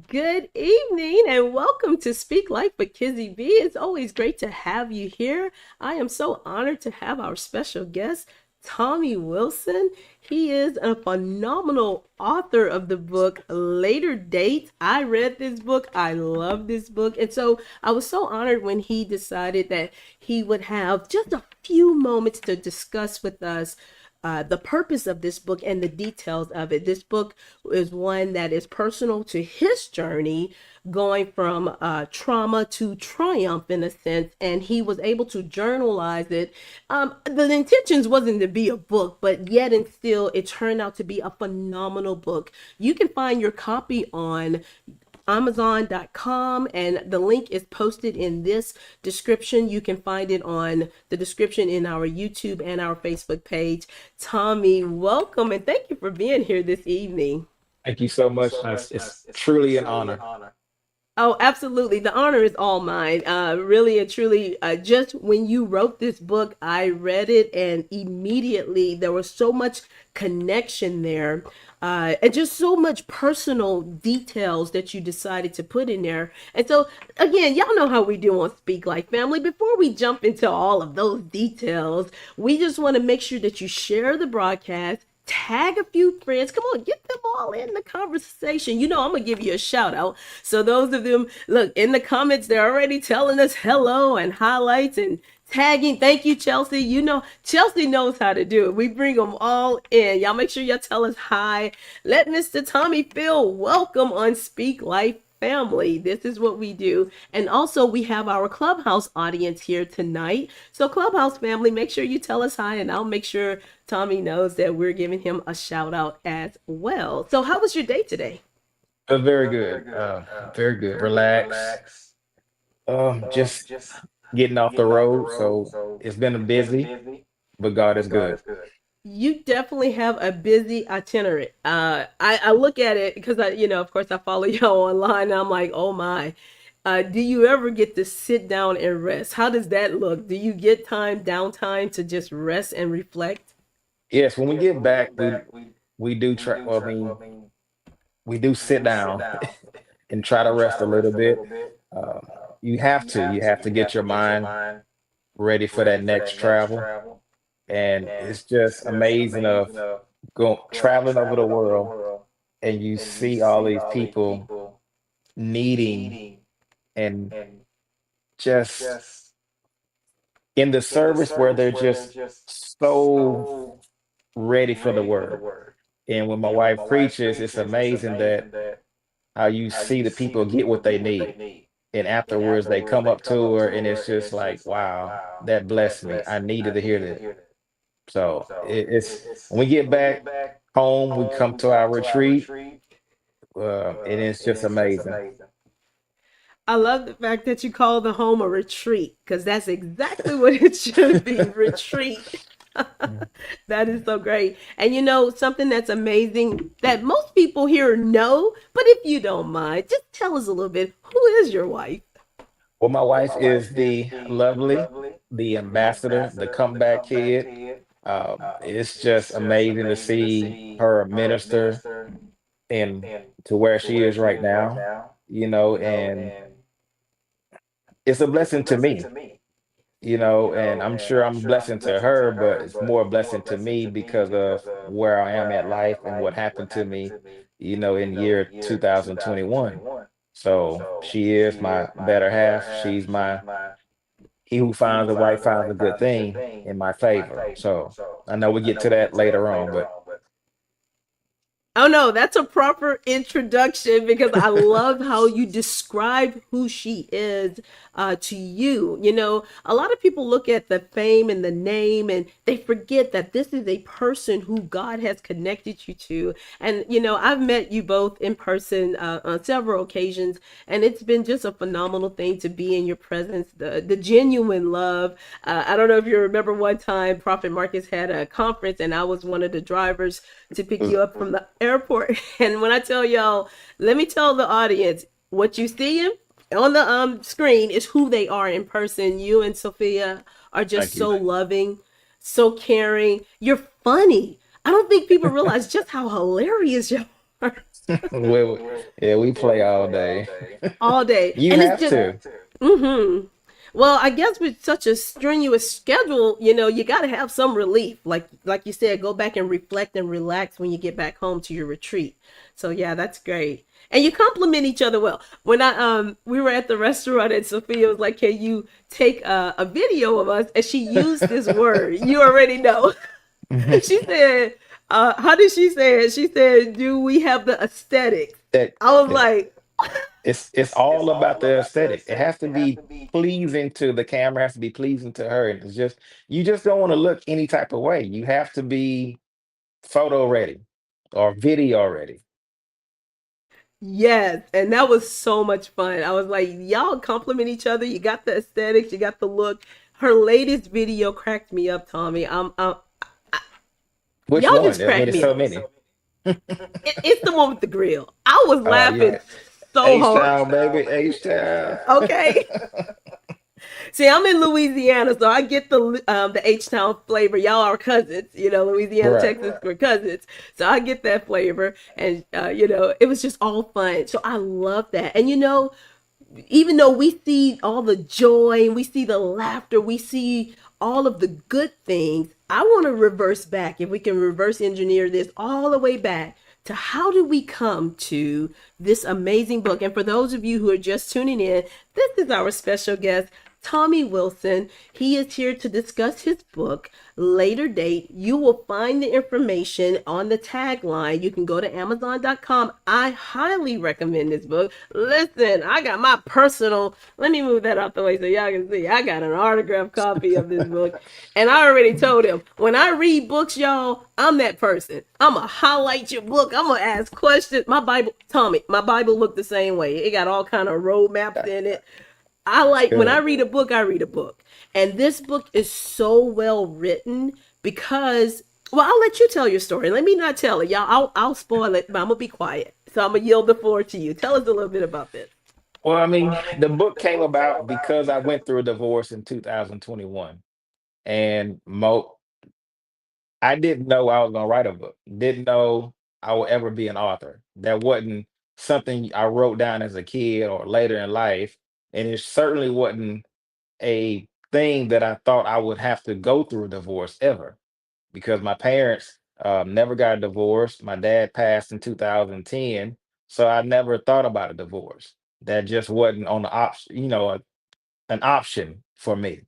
Good evening and welcome to Speak Life with Kizzy B. It's always great to have you here. I am so honored to have our special guest, Tommy Wilson. He is a phenomenal author of the book Later Date. I read this book. I love this book. And so I was so honored when he decided that he would have just a few moments to discuss with us the purpose of this book and the details of it. This book is one that is personal to his journey, going from trauma to triumph in a sense, and he was able to journalize it. The intentions wasn't to be a book, but yet and still, it turned out to be a phenomenal book. You can find your copy on Amazon.com, and the link is posted in this description. You can find it on the description in our YouTube and our Facebook page. Tommy, welcome and thank you for being here this evening. Thank you so much. It's truly an honor. Oh, absolutely. The honor is all mine. Really and truly, just when you wrote this book, I read it and immediately there was so much connection there. And just so much personal details that you decided to put in there. And so, again, y'all know how we do on Speak Like Family. Before we jump into all of those details, we just want to make sure that you share the broadcast, tag a few friends. Come on, get them all in the conversation. You know, I'm gonna give you a shout out. So those of them, look in the comments, they're already telling us hello and highlights and tagging. Thank you, Chelsea. You know, Chelsea knows how to do it. We bring them all in. Y'all make sure y'all tell us hi. Let Mr. Tommy feel welcome on Speak Life Family. This is what we do. And also, we have our Clubhouse audience here tonight. So, Clubhouse family, make sure you tell us hi, and I'll make sure Tommy knows that we're giving him a shout out as well. So, how was your day today? Very good. Very good. Relax. Just getting off the road. So it's been a busy, but God is good. You definitely have a busy itinerary. I look at it because of course, I follow y'all online. And I'm like, oh my. Do you ever get to sit down and rest? How does that look? Do you get downtime to just rest and reflect? Yes, when we get back, we do try. Well, I mean, we do sit down and try to rest a little bit. Um, you have to. You have to get your mind ready for that next travel, and it's just amazing of going traveling over the world, and you see all these people needing and just in the service where they're just so ready for the word. And when my wife preaches, it's amazing that how you see the people get what they need. And afterwards, they come up to her, and it's just like, wow, that blessed me. I needed to hear that. So it's when we get back home, we come to our retreat, and it's just amazing. I love the fact that you call the home a retreat because that's exactly what it should be retreat. Mm. That is so great. And you know, something that's amazing that most people here know, but if you don't mind, just tell us a little bit who is your wife? Well, my wife is the lovely, the ambassador, the comeback kid. It's just amazing to see her a minister and to where she is right now, and it's a blessing to me, and I'm sure I'm a blessing to her, but it's more a blessing to me because of where I am at life and what happened to me, in year 2021. So she is my better half. She's my he who finds a wife finds a good thing in my favor. So I know we get to that later on, but Oh no, that's a proper introduction because I love how you describe who she is to you. You know, a lot of people look at the fame and the name and they forget that this is a person who God has connected you to. And, you know, I've met you both in person on several occasions, and it's been just a phenomenal thing to be in your presence, the genuine love. I don't know if you remember one time Prophet Marcus had a conference and I was one of the drivers to pick mm, you up from the airport. And when I tell y'all, let me tell the audience what you see on the screen is who they are in person. You and Sophia are just thank you. so loving, so caring. You're funny. I don't think people realize just how hilarious you are. Well, yeah, we play all day. All day, You and it's have just to. mm-hmm. Well, I guess with such a strenuous schedule, you got to have some relief. Like you said, go back and reflect and relax when you get back home to your retreat. So yeah, that's great. And you compliment each other well. When I we were at the restaurant and Sophia was like, "Can you take a video of us?" And she used this word. You already know. She said, "How did she say it?" She said, "Do we have the aesthetics?" That I was yeah, like, it's all about the aesthetic. It has to be pleasing to the camera, has to be pleasing to her. And it's just you just don't want to look any type of way. You have to be photo ready or video ready. yes, and that was so much fun. I was like, y'all compliment each other. You got the aesthetics, you got the look. Her latest video cracked me up, Tommy. Which Y'all one? just I mean, cracked it's me so up. many. It's the one with the grill. I was laughing Yeah. so H hard. Town, baby. H Town. Okay. See, I'm in Louisiana, so I get the H Town flavor. Y'all are cousins, Louisiana, Right. Texas, we're cousins, so I get that flavor, and it was just all fun. So I love that, and even though we see all the joy and we see the laughter, we see all of the good things, I want to reverse back. If we can reverse engineer this all the way back to how did we come to this amazing book? And for those of you who are just tuning in, this is our special guest, Tommy Wilson. He is here to discuss his book, Later Date. You will find the information on the tagline. You can go to Amazon.com. I highly recommend this book. Listen, I got my personal, let me move that out the way so y'all can see. I got an autographed copy of this book. And I already told him, when I read books, y'all, I'm that person. I'm going to highlight your book. I'm going to ask questions. My Bible, Tommy, my Bible looked the same way. It got all kind of road maps in it. I It's like when I good. read a book, I read a book. And this book is so well written because well, I'll let you tell your story. Let me not tell it. Y'all, I'll spoil it, but I'm gonna be quiet. So I'm gonna yield the floor to you. Tell us a little bit about this. Well, I mean, the book came about because I went through a divorce in 2021. And I didn't know I was gonna write a book. Didn't know I would ever be an author. That wasn't something I wrote down as a kid or later in life. And it certainly wasn't a thing that I thought I would have to go through a divorce ever because my parents never got a divorce. My dad passed in 2010. So I never thought about a divorce. That just wasn't on the option, an option for me.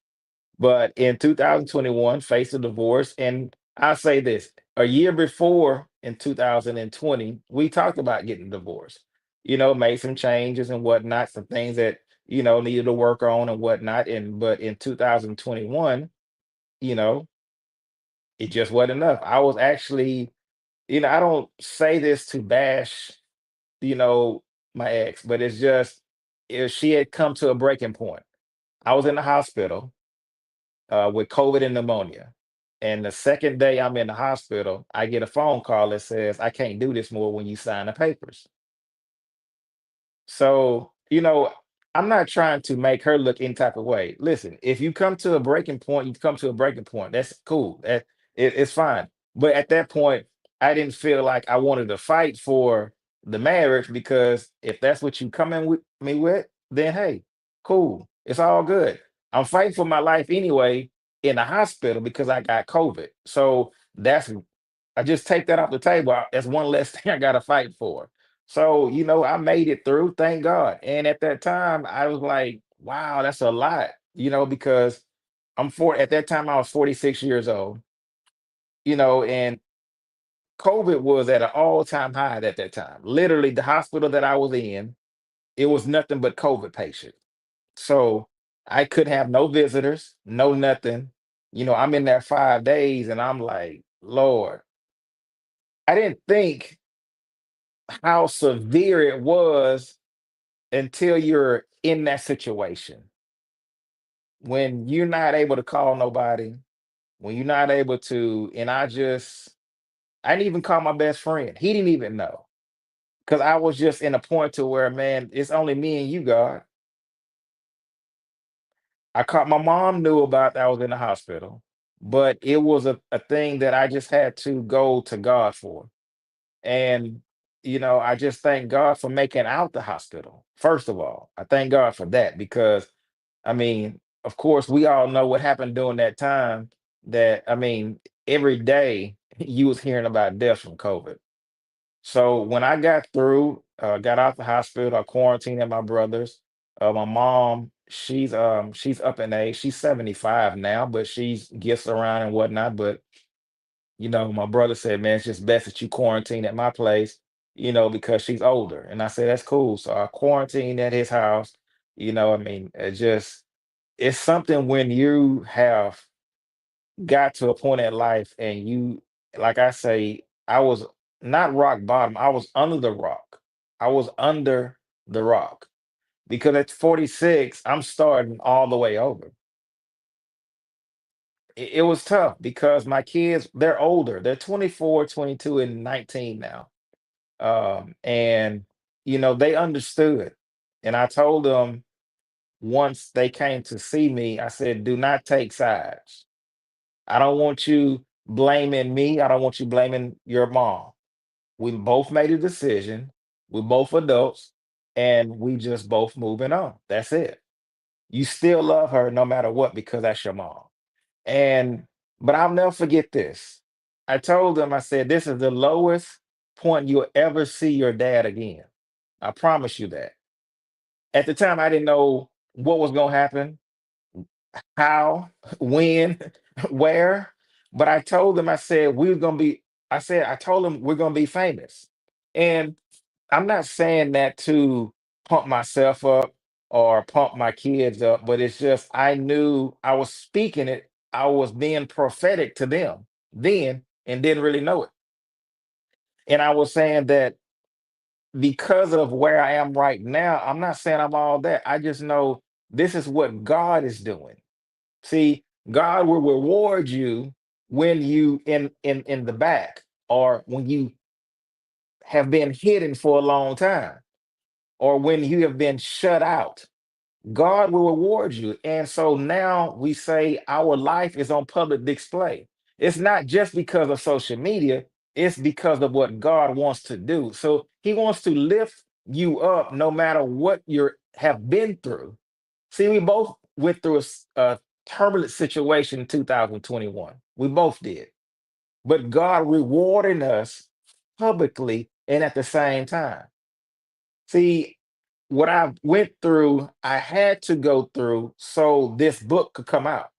But in 2021, faced a divorce. And I say this a year before in 2020, we talked about getting divorced, made some changes and whatnot, some things that, needed to work on and whatnot. But in 2021, you know, it just wasn't enough. I was actually, I don't say this to bash, you know, my ex, but it's just if she had come to a breaking point. I was in the hospital with COVID and pneumonia. And the second day I'm in the hospital, I get a phone call that says, I can't do this more when you sign the papers. So, I'm not trying to make her look any type of way. Listen, if you come to a breaking point, you come to a breaking point. That's cool. It's fine. But at that point, I didn't feel like I wanted to fight for the marriage because if that's what you come in with me with, then hey, cool. It's all good. I'm fighting for my life anyway in the hospital because I got COVID. So I just take that off the table. That's one less thing I gotta fight for. So, I made it through, thank God. And at that time, I was like, wow, that's a lot, because at that time I was 46 years old, and COVID was at an all-time high at that time. Literally, the hospital that I was in, it was nothing but COVID patients. So I couldn't have no visitors, no nothing. I'm in there 5 days and I'm like, Lord, I didn't think how severe it was until you're in that situation. When you're not able to call nobody, when you're not able to, and I didn't even call my best friend. He didn't even know. Because I was just in a point to where, man, it's only me and you, God. I caught my mom knew about that I was in the hospital, but it was a thing that I just had to go to God for. And I just thank God for making out the hospital. First of all, I thank God for that because, I mean, of course, we all know what happened during that time. That I mean, every day you was hearing about deaths from COVID. So when I got through, got out the hospital, I quarantined at my brother's. My mom, she's up in age. She's 75 now, but she's gets around and whatnot. But my brother said, man, it's just best that you quarantine at my place, because she's older. And I said, that's cool. So I quarantined at his house. I mean, it's something when you have got to a point in life and you, like I say, I was not rock bottom, I was under the rock. I was under the rock because at 46, I'm starting all the way over. It was tough because my kids, they're older. They're 24, 22, and 19 now. And they understood. And I told them once they came to see me, I said, do not take sides. I don't want you blaming me. I don't want you blaming your mom. We both made a decision. We're both adults, and we just both moving on. That's it. You still love her no matter what because that's your mom. And but I'll never forget this. I told them, I said, this is the lowest point you'll ever see your dad again. I promise you that. At the time, I didn't know what was gonna happen, how, when, where. But I told them, I said, we are gonna be, I told them we're gonna be famous. And I'm not saying that to pump myself up or pump my kids up, but it's just I knew I was speaking it, I was being prophetic to them then and didn't really know it. And I was saying that because of where I am right now, I'm not saying I'm all that. I just know this is what God is doing. See, God will reward you when you in the back or when you have been hidden for a long time or when you have been shut out. God will reward you. And so now we say our life is on public display. It's not just because of social media, it's because of what God wants to do. So he wants to lift you up no matter what you have been through. See, we both went through a turbulent situation in 2021. We both did. But God rewarding us publicly and at the same time. See, what I went through, I had to go through so this book could come out.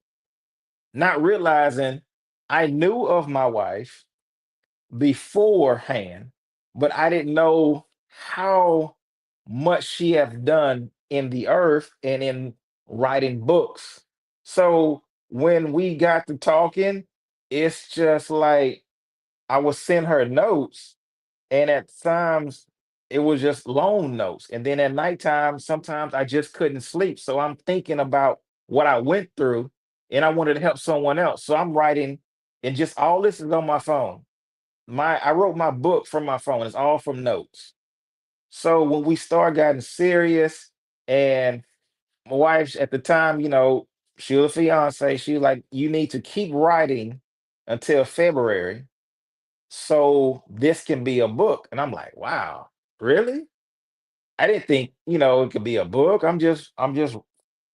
Not realizing I knew of my wife beforehand, but I didn't know how much she has done in the earth and in writing books. So when we got to talking, it's just like I would send her notes, and at times it was just long notes. And then at nighttime, sometimes I just couldn't sleep. So I'm thinking about what I went through and I wanted to help someone else. So I'm writing, and just all this is on my phone. I wrote my book from my phone. It's all from notes. So when we start getting serious, and my wife at the time, she was a fiance, she was like, you need to keep writing until February so this can be a book. And I'm like, wow, really? I didn't think, it could be a book. I'm just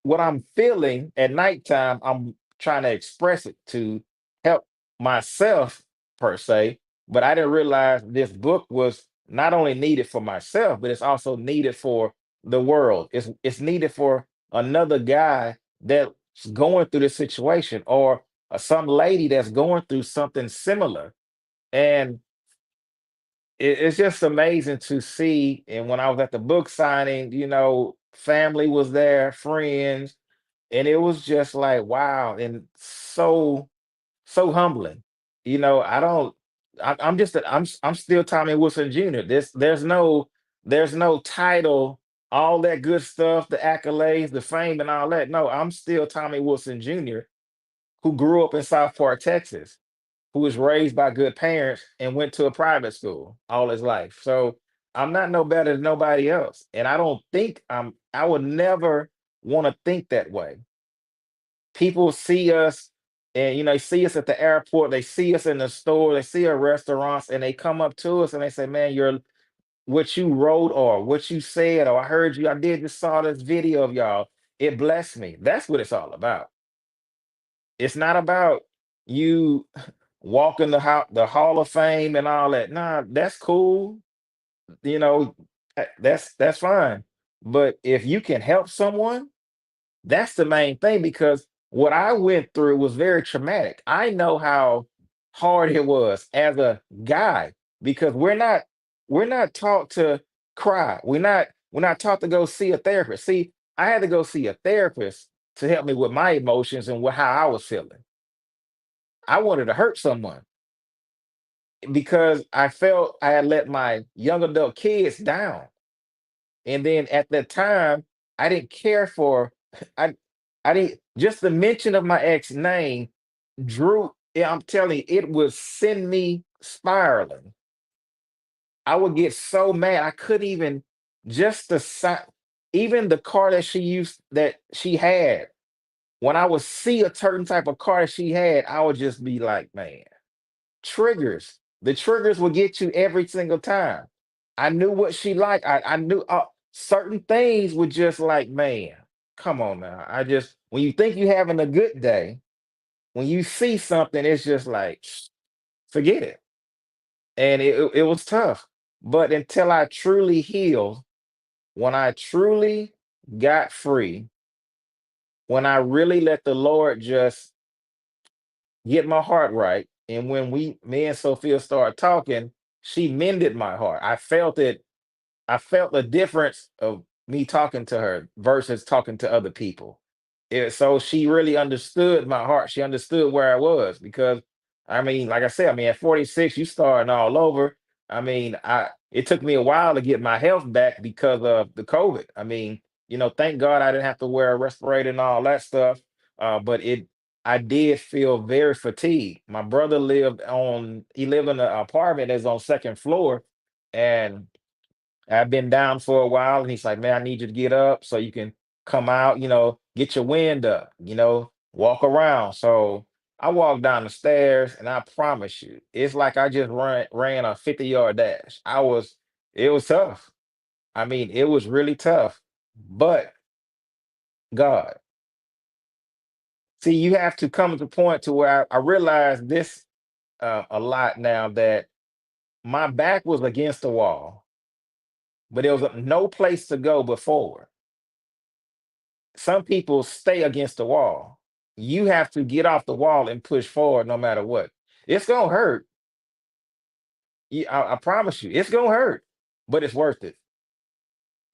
what I'm feeling at nighttime, I'm trying to express it to help myself per se. But I didn't realize this book was not only needed for myself, but it's also needed for the world. It's needed for another guy that's going through this situation, or some lady that's going through something similar. And it's just amazing to see. And when I was at the book signing, family was there, friends, and it was just like wow, and so humbling. I don't. I'm just. I'm still Tommy Wilson Jr. There's no title, all that good stuff, the accolades, the fame, and all that. No, I'm still Tommy Wilson Jr., who grew up in South Park, Texas, who was raised by good parents and went to a private school all his life. So I'm not no better than nobody else. And I don't think I would never want to think that way. People see us and they see us at the airport, they see us in the store, they see our restaurants, and they come up to us and they say, man, what you wrote or what you said, or I heard you, I did just saw this video of y'all. It blessed me. That's what it's all about. It's not about you walking the Hall of Fame and all that. Nah, that's cool. You know, that's fine. But if you can help someone, that's the main thing, because what I went through was very traumatic. I know how hard it was as a guy, because we're not taught to cry. We're not taught to go see a therapist. See, I had to go see a therapist to help me with my emotions and how I was feeling. I wanted to hurt someone because I felt I had let my young adult kids down. And then at that time, I didn't care for I I didn't just the mention of my ex name drew, yeah, I'm telling you, it would send me spiraling. I would get so mad. I couldn't even just the even the car that she had, when I would see a certain type of car that she had, I would just be like, man, triggers. The triggers will get you every single time. I knew what she liked. I knew certain things were just like, man, come on now. When you think you're having a good day, when you see something, it's just like, forget it. And it was tough. But until I truly healed, when I truly got free, when I really let the Lord just get my heart right, and when me and Sophia started talking, she mended my heart. I felt the difference of me talking to her versus talking to other people. So she really understood my heart. She understood where I was, because I mean, like I said, I mean, at 46, you starting all over. I mean, I it took me a while to get my health back because of the COVID. I mean, thank God I didn't have to wear a respirator and all that stuff. But I did feel very fatigued. My brother he lived in an apartment that's on second floor, and I've been down for a while, and he's like, "Man, I need you to get up so you can come out, get your wind up, walk around." So I walked down the stairs, and I promise you, it's like I just ran a 50-yard dash. It was tough. I mean, it was really tough, but God, see, you have to come to the point to where I realize this a lot now, that my back was against the wall, but there was no place to go but forward. Some people stay against the wall. You have to get off the wall and push forward no matter what. It's gonna hurt. I promise you, it's gonna hurt, but it's worth it.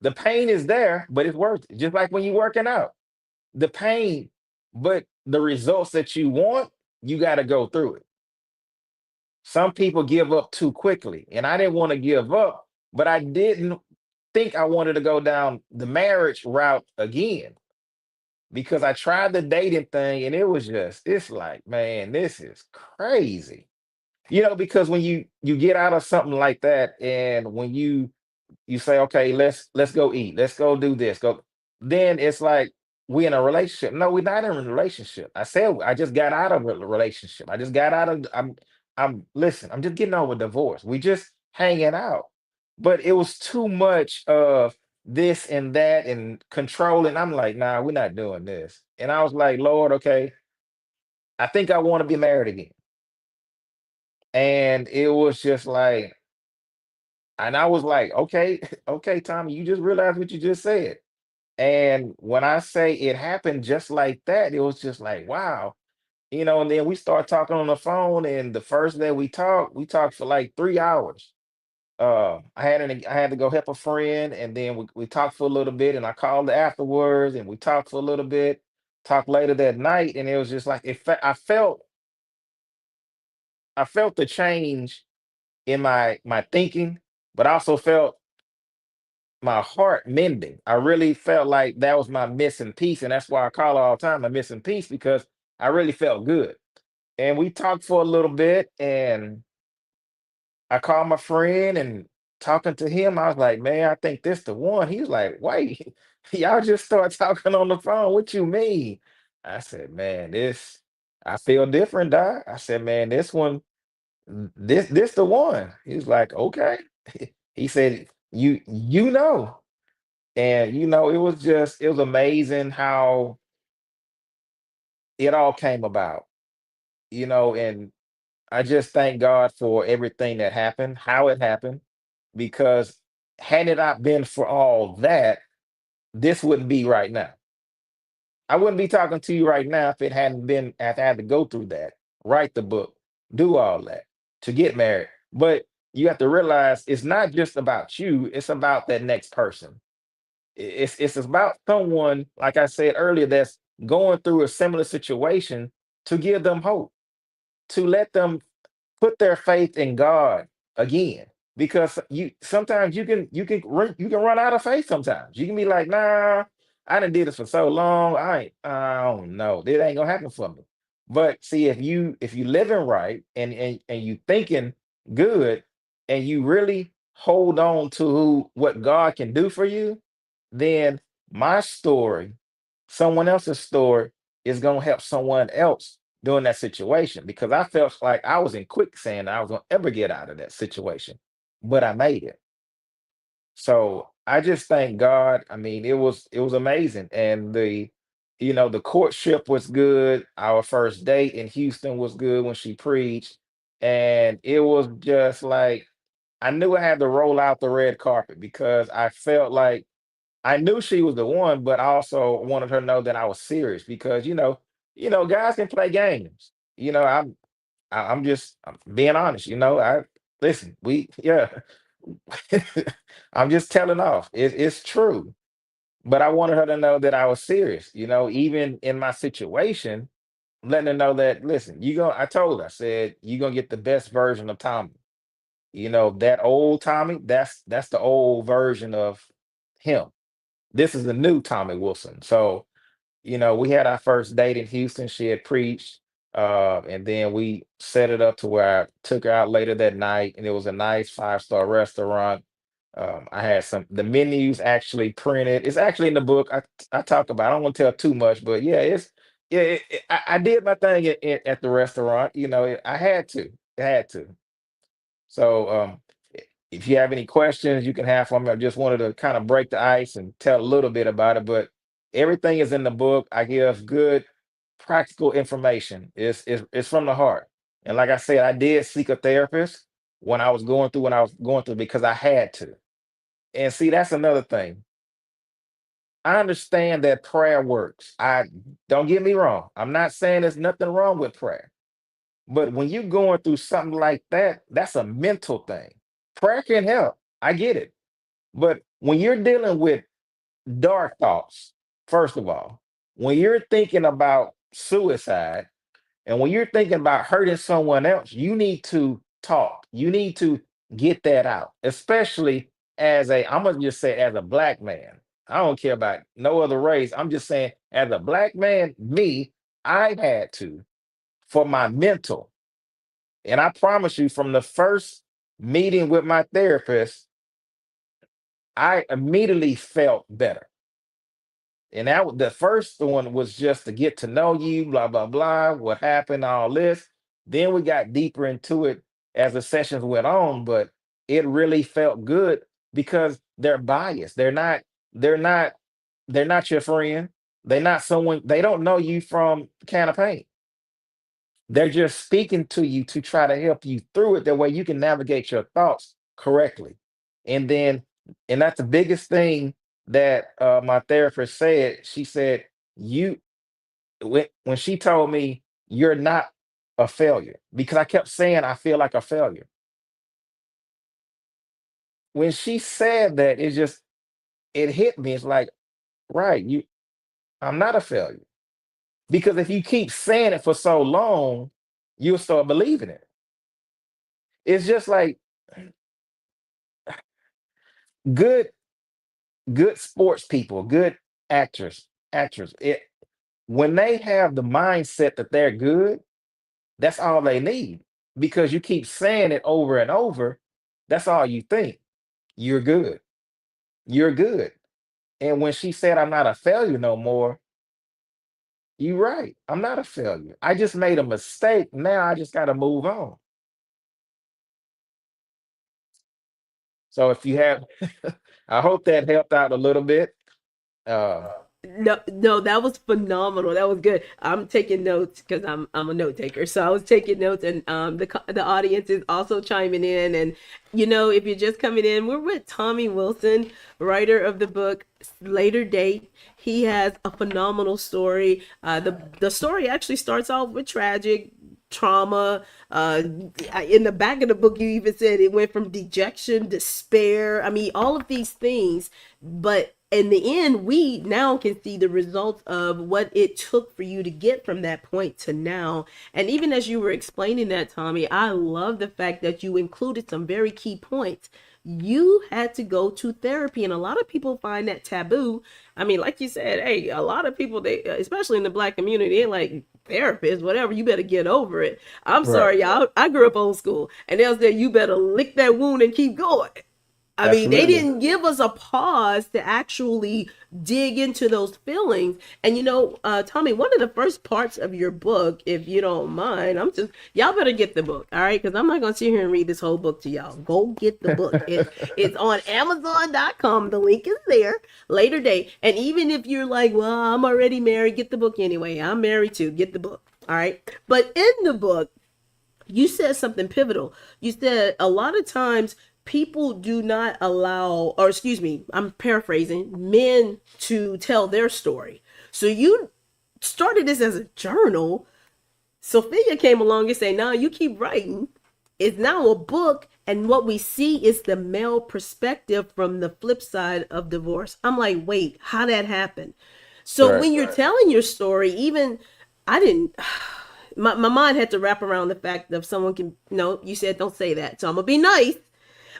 The pain is there, but it's worth it. Just like when you're working out, the pain, but the results that you want, you got to go through it. Some people give up too quickly, and I didn't want to give up, but I didn't think I wanted to go down the marriage route again, because I tried the dating thing, and it's like, man, this is crazy. Because when you get out of something like that, and when you say, okay, let's go eat, let's go do this, go, then it's like we in a relationship. No, we're not in a relationship. I said I just got out of a relationship. I just got out of I'm listen, I'm just getting over divorce. We just hanging out. But it was too much of this and that and controlling. I'm like, nah, we're not doing this. And I was like, Lord, okay, I think I want to be married again. And it was just like, and I was like, okay, okay, Tommy, you just realized what you just said. And when I say it happened just like that, it was just like, wow. And then we start talking on the phone. And the first day we talked for like 3 hours. I had to go help a friend, and then we talked for a little bit, and I called afterwards, and we talked for a little bit, talked later that night, and it was just like I felt the change in my thinking, but I also felt my heart mending. I really felt like that was my missing piece, and that's why I call it all the time my missing piece, because I really felt good. And we talked for a little bit, and I called my friend, and talking to him, I was like, "Man, I think this the one." He was like, "Wait, y'all just start talking on the phone. What you mean?" I said, "Man, I feel different, Doc." I said, "Man, this one, this the one." He was like, "Okay." He said, You know, and it was just it was amazing how it all came about. And I just thank God for everything that happened, how it happened, because had it not been for all that, this wouldn't be right now. I wouldn't be talking to you right now if it hadn't been if I had to go through that, write the book, do all that to get married. But you have to realize it's not just about you, it's about that next person. It's about someone, like I said earlier, that's going through a similar situation to give them hope, to let them put their faith in God again. Because you sometimes you can run out of faith sometimes. You can be like, nah, I done did this for so long. I don't know. It ain't gonna happen for me. But see, if you living right and you thinking good and you really hold on to what God can do for you, then my story, someone else's story, is gonna help someone else during that situation because I felt like I was in quicksand. I was gonna ever get out of that situation, but I made it. So I just thank God. I mean, it was amazing, and the courtship was good. Our first date in Houston was good when she preached, and it was just like I knew I had to roll out the red carpet because I felt like I knew she was the one, but I also wanted her to know that I was serious because guys can play games. I'm being honest. I listen. Yeah. I'm just telling off. It's true, but I wanted her to know that I was serious. Even in my situation, letting her know that listen, you go. I told her, I said you gonna get the best version of Tommy. That old Tommy. That's the old version of him. This is the new Tommy Wilson. So, we had our first date in Houston. She had preached, and then we set it up to where I took her out later that night, and it was a nice five-star restaurant. I had the menus actually printed. It's actually in the book. I talk about. I don't want to tell too much, but yeah, I did my thing at the restaurant. I had to. I had to. So, if you have any questions, you can have for me. I just wanted to kind of break the ice and tell a little bit about it, but everything is in the book. I give good, practical information. It's from the heart. And like I said, I did seek a therapist when I was going through because I had to. And see, that's another thing. I understand that prayer works. I Don't get me wrong. I'm not saying there's nothing wrong with prayer. But when you're going through something like that, that's a mental thing. Prayer can help. I get it. But when you're dealing with dark thoughts, first of all, when you're thinking about suicide and when you're thinking about hurting someone else, you need to talk. You need to get that out, especially I'm going to just say, as a black man. I don't care about no other race. I'm just saying, as a black man, I had to for my mental. And I promise you, from the first meeting with my therapist, I immediately felt better. And the first one was just to get to know you, blah, blah, blah, what happened, all this. Then we got deeper into it as the sessions went on, but it really felt good because they're biased. They're not, they're not your friend. They're not someone, they don't know you from a can of paint. They're just speaking to you to try to help you through it. That way you can navigate your thoughts correctly. And then, and that's the biggest thing that my therapist said. She said, you, when she told me, you're not a failure, because I kept saying, I feel like a failure. When she said that, it hit me. It's like, right, I'm not a failure. Because if you keep saying it for so long, you'll start believing it. It's just like good good sports people, good actors. When they have the mindset that they're good, that's all they need. Because you keep saying it over and over, that's all you think. You're good. You're good. And when she said, I'm not a failure no more, you're right. I'm not a failure. I just made a mistake. Now I just got to move on. So if you have, I hope that helped out a little bit. Um, No, no, that was phenomenal. That was good. I'm taking notes because I'm a note taker. So I was taking notes, and the audience is also chiming in. And if you're just coming in, we're with Tommy Wilson, writer of the book Later Date. He has a phenomenal story. The story actually starts off with tragic trauma. In the back of the book, you even said it went from dejection, despair. I mean, all of these things, but in the end, we now can see the results of what it took for you to get from that point to now. And even as you were explaining that, Tommy, I love the fact that you included some very key points. You had to go to therapy, and a lot of people find that taboo. I mean, like you said, hey, a lot of people, they, especially in the Black community, they're like, therapist, whatever, you better get over it. I'm right. sorry, y'all. I grew up old school, and they'll say, you better lick that wound and keep going. I mean, they Absolutely. didn't give us a pause to actually dig into those feelings. And Tommy, one of the first parts of your book, if you don't mind, y'all better get the book, all right? Because I'm not gonna sit here and read this whole book to y'all. Go get the book. It's on Amazon.com. The link is there. Later date. And even if you're like, well, I'm already married, get the book anyway. I'm married too. Get the book. All right. But in the book, you said something pivotal. You said a lot of times people do not allow, or excuse me, I'm paraphrasing, men to tell their story. So you started this as a journal. Sophia came along and said, "No, you keep writing. It's now a book, and what we see is the male perspective from the flip side of divorce." I'm like, wait, how that happened? So Right. when you're telling your story, even I didn't. My mind had to wrap around the fact that if someone can. No, you said don't say that, so I'm gonna be nice.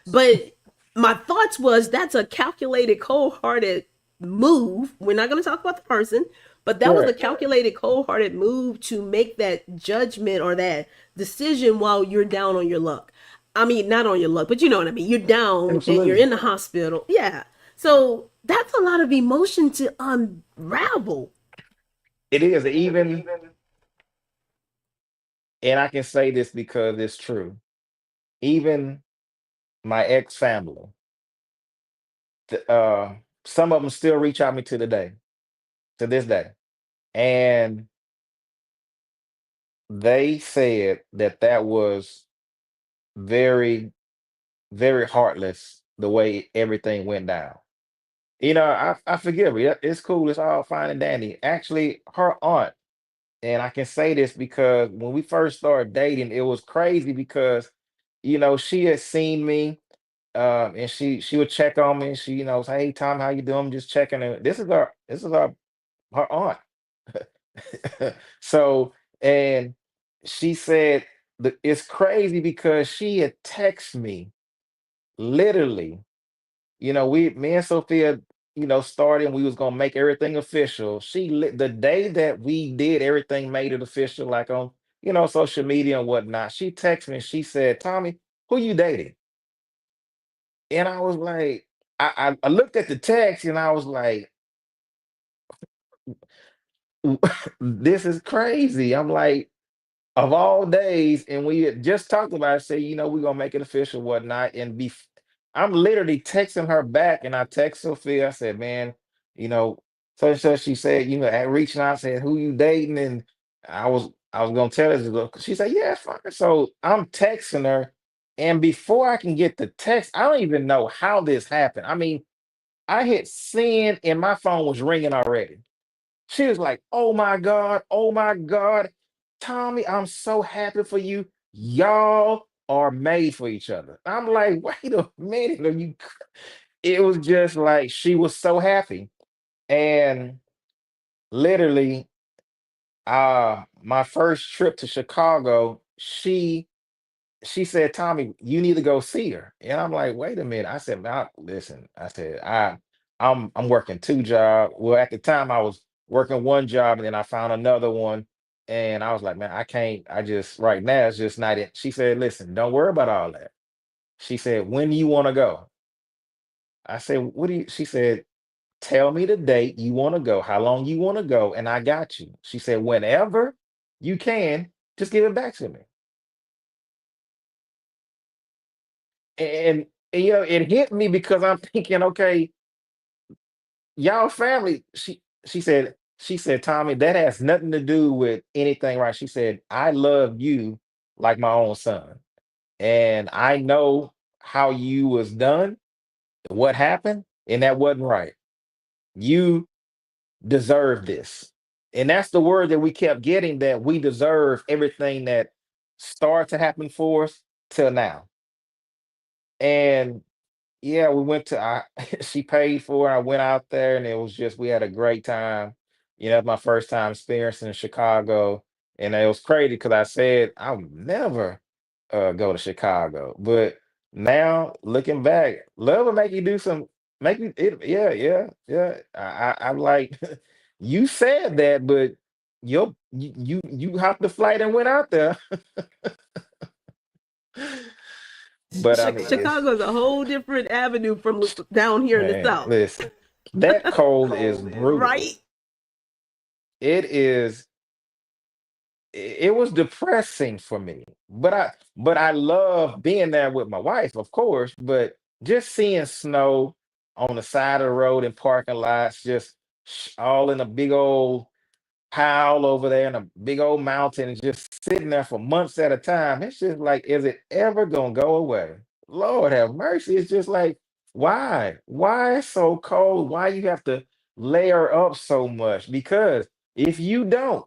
But my thoughts was that's a calculated, cold-hearted move. We're not going to talk about the person, but that was Right. a calculated, cold-hearted move to make that judgment or that decision while you're down on your luck. I mean, not on your luck, but you know what I mean. You're down and you're Absolutely. in the hospital. Yeah. So that's a lot of emotion to unravel. It is even, and I can say this because it's true. Even my ex family, th- uh, some of them still reach out me to the day, to this day, and they said that that was very, very heartless the way everything went down. I forgive her. Yeah, it's cool. It's all fine and dandy. Actually, her aunt, and I can say this because when we first started dating, it was crazy because, she had seen me, and she would check on me. She, say, "Hey, Tom, how you doing? I'm just checking." In. This is her aunt. So, and she said it's crazy because she had texted me literally. Me and Sophia, started and we was gonna make everything official. The day that we did everything, made it official, like on, social media and whatnot. She texted me and she said, "Tommy, who you dating?" And I was like, I looked at the text and I was like, this is crazy. I'm like, of all days, and we had just talked about it, say, we're gonna make it official, whatnot, I'm literally texting her back, and I text Sophia. I said, man, you know, so and so. She said, at reaching out, said, who you dating? And I was gonna tell her. She said, yeah, it's fine. So I'm texting her, and before I can get the text, I don't even know how this happened. I mean, I hit send, and my phone was ringing already. She was like, oh my God, Tommy, I'm so happy for you. Y'all are made for each other." I'm like, wait a minute. It was just like she was so happy. And literally, my first trip to Chicago, she said, "Tommy, you need to go see her." And I'm like, "Wait a minute." I said, "Now, listen." I said, I'm working two jobs." Well, at the time, I was working one job, and then I found another one, and I was like, "Man, I can't. I just right now it's just not it." She said, "Listen, don't worry about all that." She said, "When do you want to go?" I said, "What do you?" She said, "Tell me the date you want to go, how long you want to go, and I got you." She said, "Whenever you can, just give it back to me." And, it hit me because I'm thinking, okay, y'all family. She said, Tommy, that has nothing to do with anything, right? She said, I love you like my own son, and I know how you was done, what happened, and that wasn't right. You deserve this. And that's the word that we kept getting, that we deserve everything that started to happen for us till now. And yeah, we went to she paid for it. I went out there and it was just we had a great time. My first time experiencing Chicago. And it was crazy because I said I would never go to Chicago. But now looking back, love will make you do some make you it yeah, yeah, yeah. I'm like, you said that, but you hopped the flight and went out there. But I mean, it's Chicago is a whole different avenue from down here in the man, South. listen, that cold is brutal. Right? It is. It was depressing for me, but I love being there with my wife, of course. But just seeing snow on the side of the road in parking lots, just all in a big old pile over there in a big old mountain, and just sitting there for months at a time. It's just like, is it ever gonna go away? Lord have mercy. It's just like, why? Why it's so cold? Why you have to layer up so much? Because if you don't,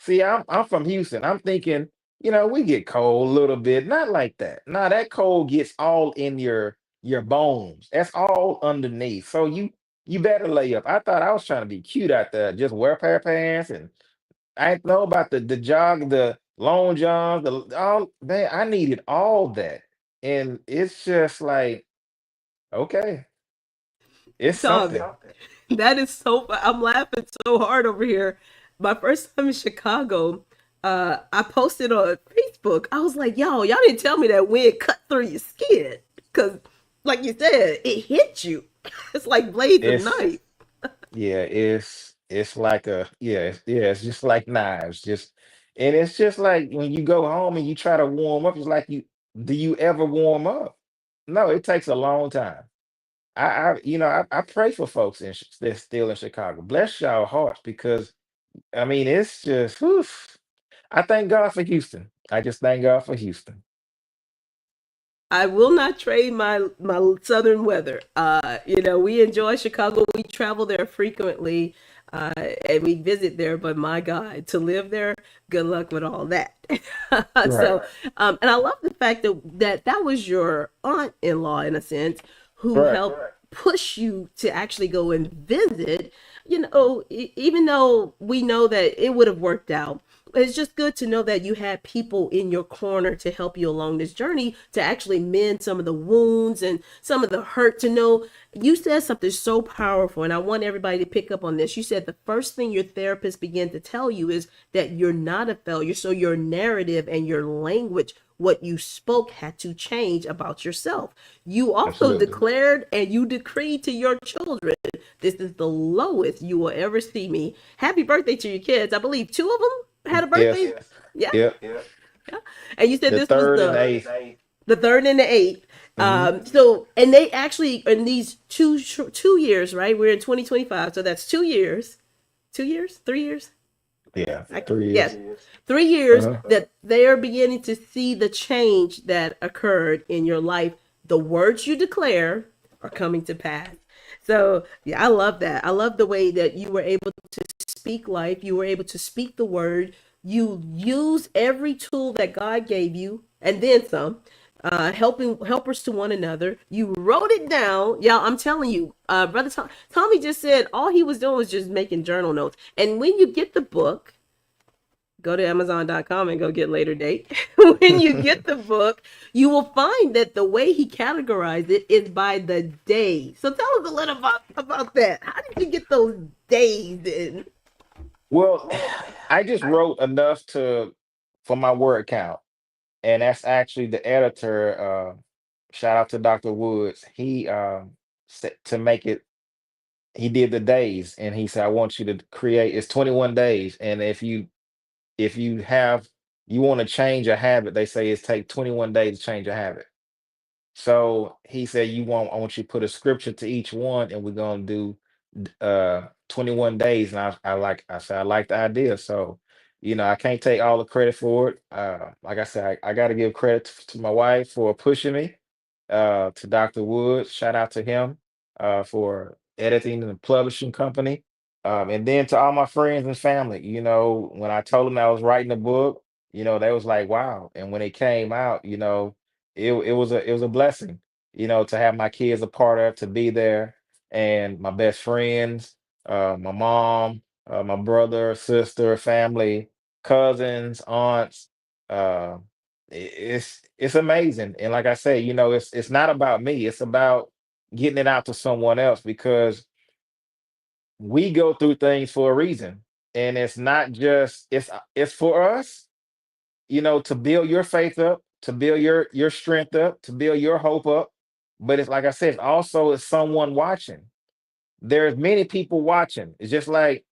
see, I'm from Houston. I'm thinking, we get cold a little bit. Not like that. Nah, that cold gets all in your bones. That's all underneath. So you better lay up. I thought I was trying to be cute out there. Just wear a pair of pants, and I didn't know about the jog, the long johns, the all man. I needed all that. And it's just like, okay, it's Tommy, something. that is so. I'm laughing so hard over here. My first time in Chicago, I posted on Facebook. I was like, y'all didn't tell me that wind cut through your skin. Because, like you said, it hit you. It's like blades of It's knife. Yeah, it's like it's just like knives, and it's just like when you go home and you try to warm up, it's like, do you ever warm up? No, it takes a long time. I pray for folks that's still in Chicago. Bless y'all hearts, because I mean it's just whew. I thank God for Houston. I just thank God for Houston. I will not trade my southern weather. We enjoy Chicago. We travel there frequently, and we visit there. But my God, to live there, good luck with all that. Right. so, and I love the fact that was your aunt-in-law, in a sense, who Right. helped push you to actually go and visit. Even though we know that it would have worked out, it's just good to know that you had people in your corner to help you along this journey to actually mend some of the wounds and some of the hurt. To know you said something so powerful, and I want everybody to pick up on this. You said the first thing your therapist began to tell you is that you're not a failure. So your narrative and your language, what you spoke, had to change about yourself. You also Absolutely. declared and you decreed to your children, this is the lowest you will ever see me. Happy birthday to your kids. I believe two of them had a birthday. Yes. Yeah. Yep. Yeah. And you said The this was third and the eighth. the third and the eighth. Hmm. So, and they actually in these 2 years, right? We're in 2025, so that's 2 years, 2 years, 3 years. Yeah. I, 3 years. yes, 3 years Uh-huh. that they are beginning to see the change that occurred in your life. The words you declare are coming to pass. So, yeah, I love that. I love the way that you were able to speak life. You were able to speak the word. You use every tool that God gave you, and then some. Helpers to one another. You wrote it down, y'all. I'm telling you, brother Tommy just said all he was doing was just making journal notes. And when you get the book, go to Amazon.com and go get later date. When you get the book, you will find that the way he categorized it is by the day. So tell us a little about that. How did you get those days in? Well, I just wrote enough to for my word count, and that's actually the editor. Shout out to Dr. Woods. He said to make it. He did the days, and he said, "I want you to create. It's 21 days, and if you want to change a habit, they say it's take 21 days to change a habit. So he said, I want you to put a scripture to each one, and we're gonna do 21 days. And I said, I like the idea. So, I can't take all the credit for it. Like I said, I gotta give credit to my wife for pushing me, to Dr. Woods, shout out to him, for editing and publishing company. And then to all my friends and family, when I told them I was writing a book, they was like, wow. And when it came out, it was a blessing, to have my kids a part of, to be there, and my best friends, my mom, my brother, sister, family, cousins, aunts. Uh, it's amazing. And like I say, it's not about me. It's about getting it out to someone else, because we go through things for a reason, and it's not just it's for us, to build your faith up, to build your strength up, to build your hope up. But it's like I said, also it's someone watching. There's many people watching. It's just like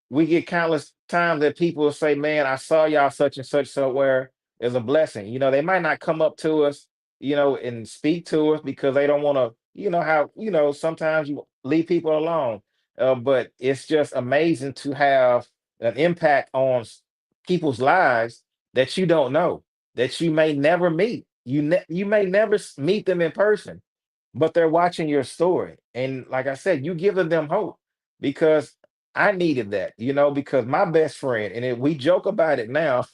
we get countless times that people will say, "Man, I saw y'all such and such somewhere." Is a blessing. They might not come up to us, and speak to us, because they don't want to. How sometimes you leave people alone. But it's just amazing to have an impact on people's lives that you don't know, that you may never meet. You may never meet them in person, but they're watching your story, and like I said, you give them hope, because I needed that, because my best friend, and we joke about it now,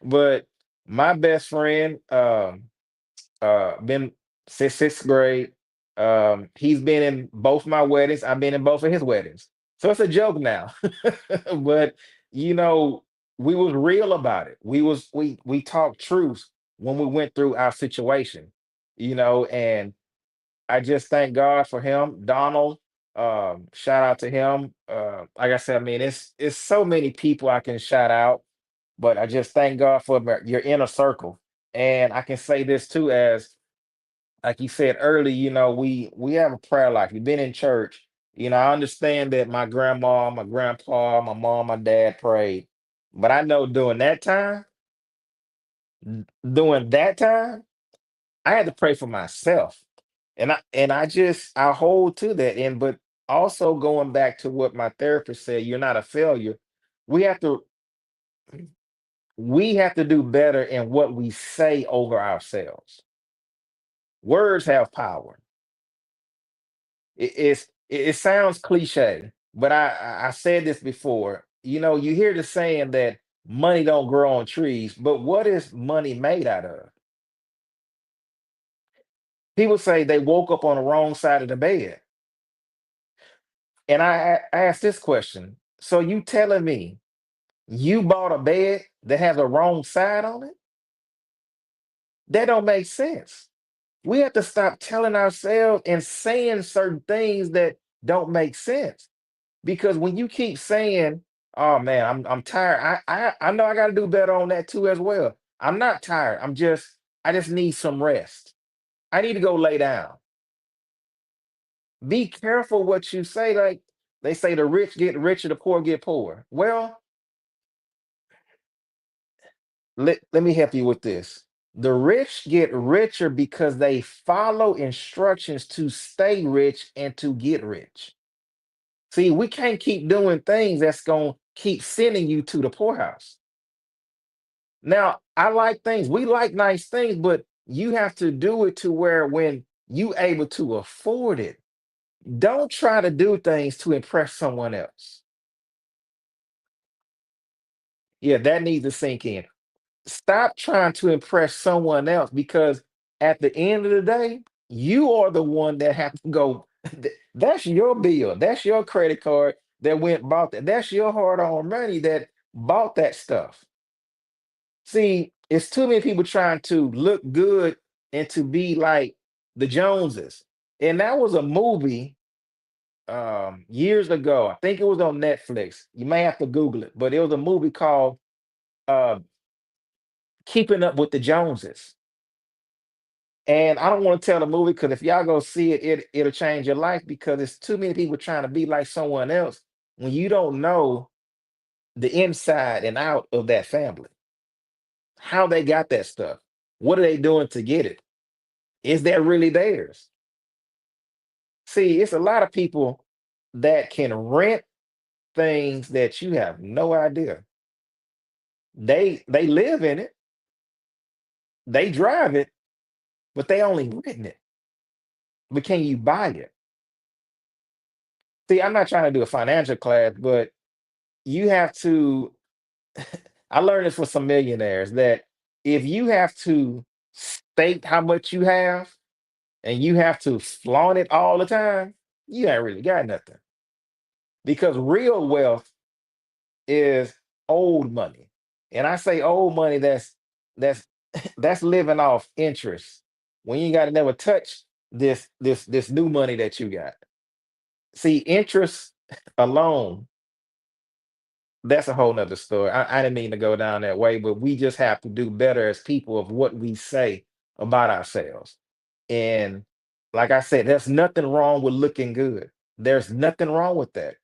but my best friend, been since sixth grade. He's been in both my weddings. I've been in both of his weddings, so it's a joke now. But you know, we was real about it. We talked truth when we went through our situation, and I just thank God for him, Donald. Shout out to him. Like I said, I mean, it's so many people I can shout out, but I just thank God for your inner circle. And I can say this too, as like you said earlier, we have a prayer life. We've been in church. I understand that my grandma, my grandpa, my mom, my dad prayed, but I know during that time, I had to pray for myself. And I hold to that. And but also going back to what my therapist said, you're not a failure. We have to we have to do better in what we say over ourselves. Words have power. It sounds cliche, but I said this before. You hear the saying that money don't grow on trees, but what is money made out of? People say they woke up on the wrong side of the bed. And I asked this question. So you telling me you bought a bed that has a wrong side on it? That don't make sense. We have to stop telling ourselves and saying certain things that don't make sense. Because when you keep saying, "Oh man, I'm tired," I know I got to do better on that too as well. I'm not tired. I just need some rest. I need to go lay down. Be careful what you say. Like they say, the rich get richer, the poor get poorer. Well, let me help you with this. The rich get richer because they follow instructions to stay rich and to get rich. See, we can't keep doing things that's going to keep sending you to the poorhouse. Now, I like things. We like nice things, but you have to do it to where when you able to afford it, don't try to do things to impress someone else. Yeah, that needs to sink in. Stop trying to impress someone else, because at the end of the day, you are the one that have to go. That's your bill. That's your credit card that went bought that. That's your hard-earned money that bought that stuff. See, it's too many people trying to look good and to be like the Joneses. And that was a movie years ago. I think it was on Netflix. You may have to Google it, but it was a movie called uh Keeping Up with the Joneses. And I don't want to tell the movie, because if y'all go see it, it'll change your life, because it's too many people trying to be like someone else when you don't know the inside and out of that family, how they got that stuff, what are they doing to get it. Is that really theirs? See, it's a lot of people that can rent things that you have no idea. They live in it, they drive it, but they only renting it. But can you buy it? See, I'm not trying to do a financial class, but you have to. I learned this from some millionaires that if you have to state how much you have and you have to flaunt it all the time, you ain't really got nothing. Because real wealth is old money. And I say old money that's that's living off interest. When you got to never touch this new money that you got. See, interest alone, that's a whole nother story. I didn't mean to go down that way, but we just have to do better as people of what we say about ourselves. And like I said, there's nothing wrong with looking good. There's nothing wrong with that.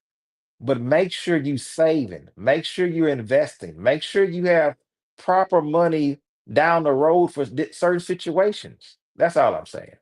But make sure you saving, make sure you're investing, make sure you have proper money down the road for certain situations. That's all I'm saying.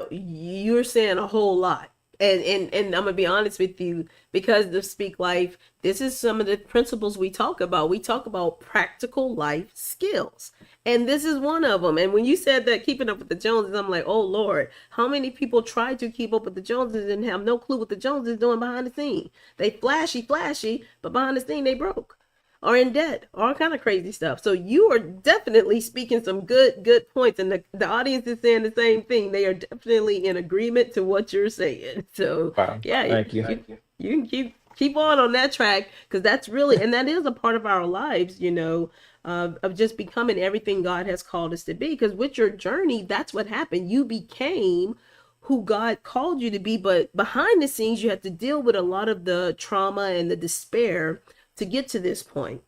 You're saying a whole lot. And I'm gonna be honest with you, because of Speak Life, this is some of the principles we talk about. We talk about practical life skills. And this is one of them. And when you said that keeping up with the Joneses, I'm like, oh Lord, how many people try to keep up with the Joneses and have no clue what the Joneses doing behind the scene? They flashy, flashy, but behind the scene they broke or in debt, all kind of crazy stuff. So you are definitely speaking some good points, and the audience is saying the same thing. They are definitely in agreement to what you're saying. So Wow. yeah, Thank you. you can keep on that track, because that's really, and that is a part of our lives, of just becoming everything God has called us to be. Because with your journey, that's what happened. You became who God called you to be, but behind the scenes, you have to deal with a lot of the trauma and the despair to get to this point.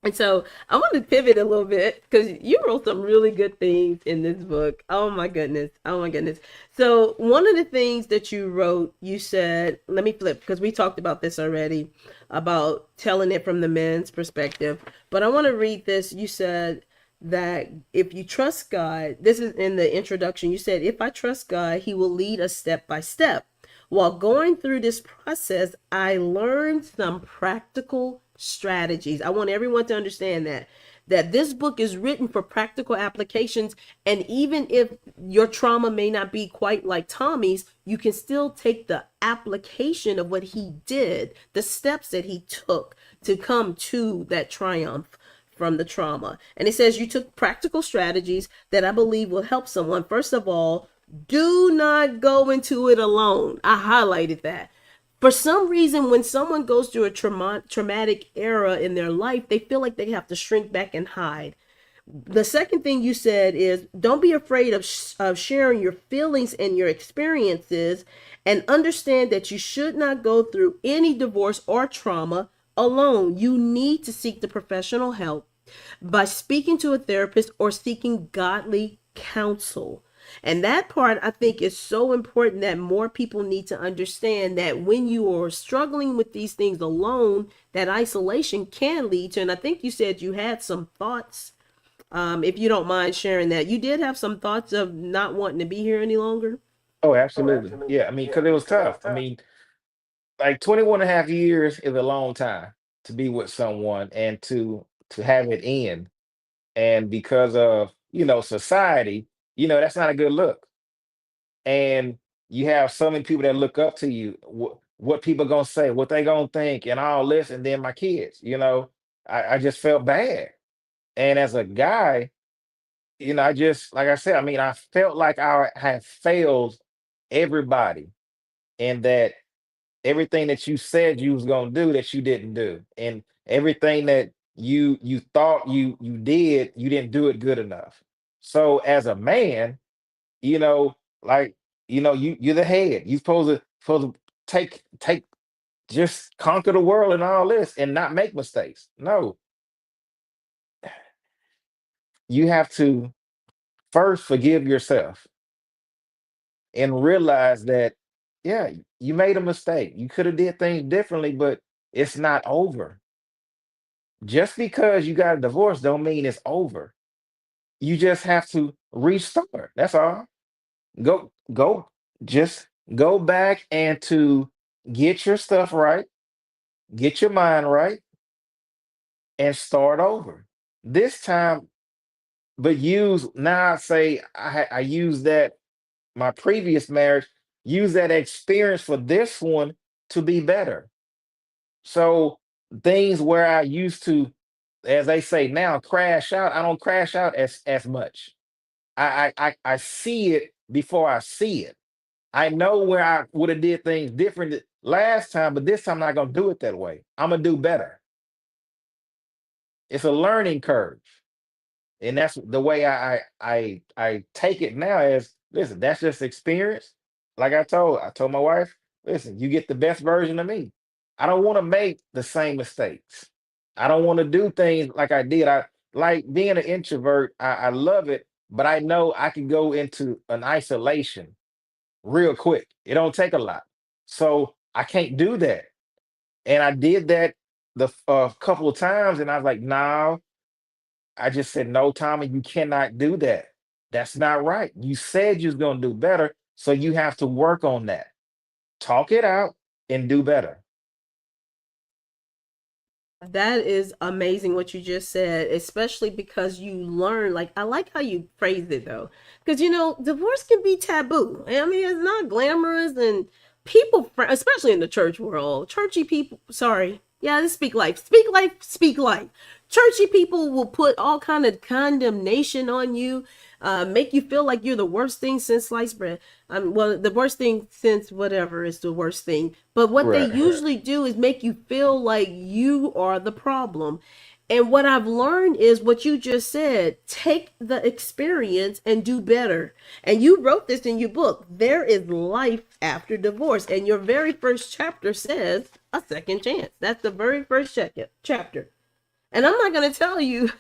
And so I want to pivot a little bit, because you wrote some really good things in this book. Oh my goodness. Oh my goodness. So one of the things that you wrote, you said, let me flip, because we talked about this already, about telling it from the men's perspective. But I want to read this. You said that if you trust God, this is in the introduction. You said, if I trust God, he will lead us step by step. While going through this process, I learned some practical strategies. I want everyone to understand that this book is written for practical applications, and even if your trauma may not be quite like Tommy's, you can still take the application of what he did, the steps that he took to come to that triumph from the trauma. And it says you took practical strategies that I believe will help someone. First of all, do not go into it alone. I highlighted that. For some reason, when someone goes through a traumatic era in their life, they feel like they have to shrink back and hide. The second thing you said is, don't be afraid of sharing your feelings and your experiences, and understand that you should not go through any divorce or trauma alone. You need to seek the professional help by speaking to a therapist or seeking godly counsel. And that part, I think, is so important, that more people need to understand that when you are struggling with these things alone, that isolation can lead to. And I think you said you had some thoughts. If you don't mind sharing that, you did have some thoughts of not wanting to be here any longer. Oh, absolutely. Yeah, I mean, because it was tough. I mean, like 21 and a half years is a long time to be with someone and to have it end. And because of, society, that's not a good look. And you have so many people that look up to you, what people gonna say, what they gonna think, and all this, and then my kids, I just felt bad. And as a guy, I just, like I said, I mean, I felt like I had failed everybody, and that everything that you said you was gonna do that you didn't do, and everything that you thought you did, you didn't do it good enough. So as a man, you know, like, you're the head. You supposed to take just conquer the world and all this and not make mistakes. No, you have to first forgive yourself and realize that, yeah, you made a mistake. You could have did things differently, but it's not over. Just because you got a divorce don't mean it's over. You just have to restart. That's all. Go, just go back and to get your stuff right, get your mind right, and start over. This time, but use now. I say I use that my previous marriage, use that experience for this one to be better. So things where I used to, as they say now, crash out. I don't crash out as much. I see it before I see it. I know where I would have did things different last time, but this time I'm not gonna do it that way. I'm gonna do better. It's a learning curve. And that's the way I take it now as listen, that's just experience. Like I told my wife, listen, you get the best version of me. I don't want to make the same mistakes. I don't want to do things like I did. I like being an introvert. I love it, but I know I can go into an isolation real quick. It don't take a lot. So I can't do that. And I did that the couple of times, and I was like, no, I just said, no, Tommy, you cannot do that. That's not right. You said you was gonna do better, so you have to work on that. Talk it out and do better. That is amazing what you just said, especially because you learn. Like, I like how you phrased it though, because divorce can be taboo. I mean, it's not glamorous, and people, especially in the church world, churchy people. Sorry, yeah, just speak life, speak life, speak life. Churchy people will put all kind of condemnation on you, make you feel like you're the worst thing since sliced bread. Well, the worst thing since whatever is the worst thing. But what they Right. usually do is make you feel like you are the problem. And what I've learned is what you just said, take the experience and do better. And you wrote this in your book. There is life after divorce. And your very first chapter says a second chance. That's the very first chapter. And I'm not going to tell you,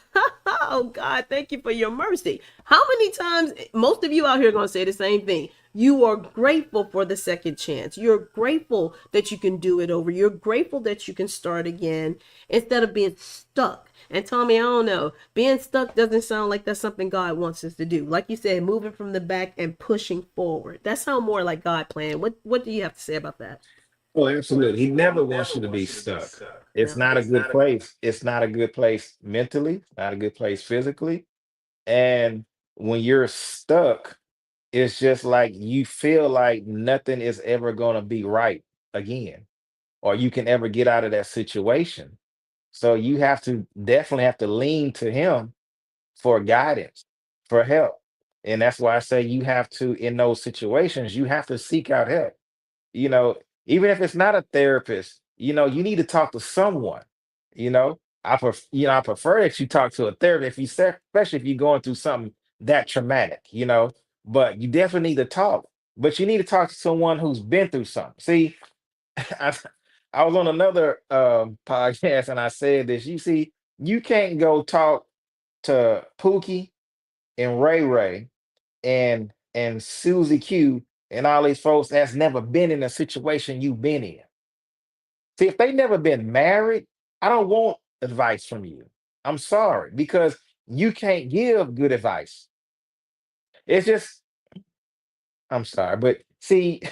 oh God, thank you for your mercy. How many times, most of you out here are going to say the same thing. You are grateful for the second chance. You're grateful that you can do it over. You're grateful that you can start again instead of being stuck. And Tommy, I don't know, being stuck doesn't sound like that's something God wants us to do. Like you said, moving from the back and pushing forward. That sounds more like God plan. What do you have to say about that? Oh, absolutely. He never wants you to be stuck. It's No. not a good place. It's not a good place mentally, not a good place physically. And when you're stuck, it's just like you feel like nothing is ever going to be right again, or you can ever get out of that situation. So you have to definitely have to lean to him for guidance, for help. And that's why I say you have to, in those situations, you have to seek out help. You know, even if it's not a therapist, you need to talk to someone. I prefer that you talk to a therapist if especially if you're going through something that traumatic, but you definitely need to talk. But you need to talk to someone who's been through something. See, I, I was on another podcast and I said this. You see, you can't go talk to Pookie and Ray Ray and Susie Q and all these folks that's never been in a situation you've been in. See, if they never been married, I don't want advice from you. I'm sorry because you can't give good advice. It's just I'm sorry, but see,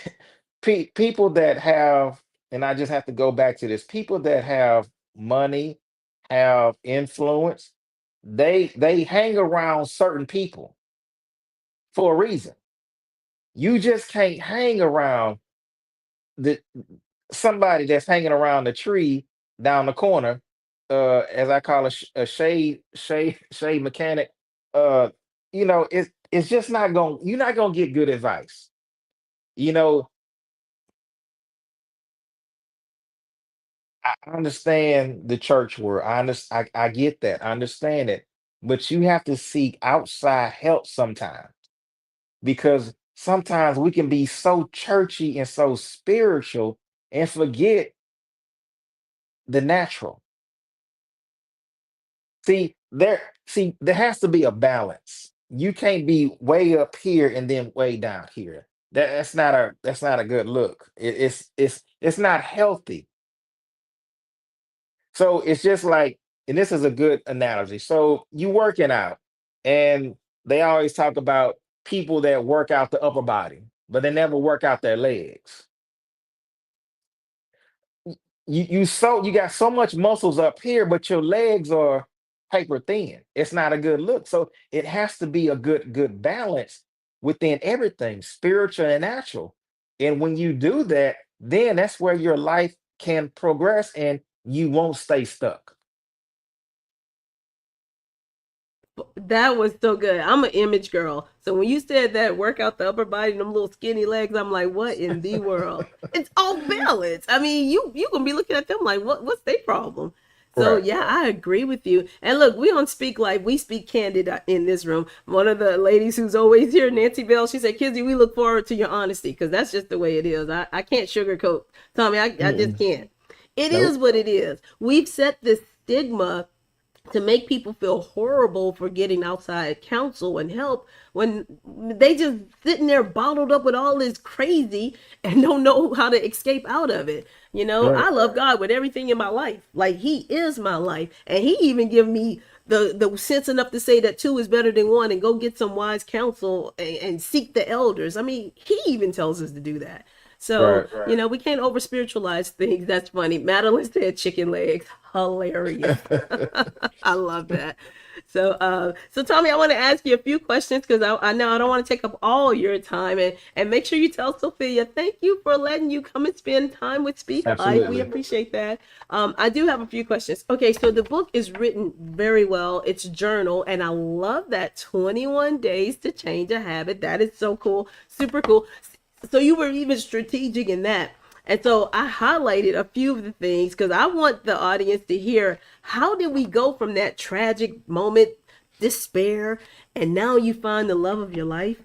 people that have, and I just have to go back to this, people that have money, have influence, they hang around certain people for a reason. You just can't hang around the somebody that's hanging around the tree down the corner, as I call a shade mechanic. Uh, it's just not going. You're not gonna get good advice. You know, I understand the church world. I get that. I understand it. But you have to seek outside help sometimes because sometimes we can be so churchy and so spiritual and forget the natural. See, there has to be a balance. You can't be way up here and then way down here. That's not a good look. It's not healthy. So it's just like, and this is a good analogy. So you working out. And they always talk about people that work out the upper body, but they never work out their legs. You got so much muscles up here, but your legs are paper thin. It's not a good look. So it has to be a good balance within everything, spiritual and natural. And when you do that, then that's where your life can progress and you won't stay stuck. That was so good. I'm an image girl. So when you said that work out the upper body, them little skinny legs, I'm like, what in the world? It's off balance. I mean, you gonna be looking at them like, what's their problem? So Right. yeah, I agree with you. And look, we don't speak like we speak candid in this room. One of the ladies who's always here, Nancy Bell, she said, Kizzy, we look forward to your honesty because that's just the way it is. I can't sugarcoat. Tommy, I just Mm-mm. can't. It is Nope. what it is. We've set this stigma to make people feel horrible for getting outside counsel and help when they just sitting there bottled up with all this crazy and don't know how to escape out of it. You know, Right. I love God with everything in my life. Like he is my life. And he even give me the sense enough to say that two is better than one and go get some wise counsel and seek the elders. I mean, he even tells us to do that. So, Right. you know, we can't over spiritualize things. That's funny. Madeline said chicken legs. Hilarious. I love that. So Tommy, I want to ask you a few questions because I know I don't want to take up all your time and make sure you tell Sophia thank you for letting you come and spend time with Speak Life. We Absolutely. appreciate that. I do have a few questions. Okay, so the book is written very well. It's journal, and I love that 21 days to change a habit. That is so cool, super cool. So you were even strategic in that. And so I highlighted a few of the things because I want the audience to hear how did we go from that tragic moment, despair, and now you find the love of your life.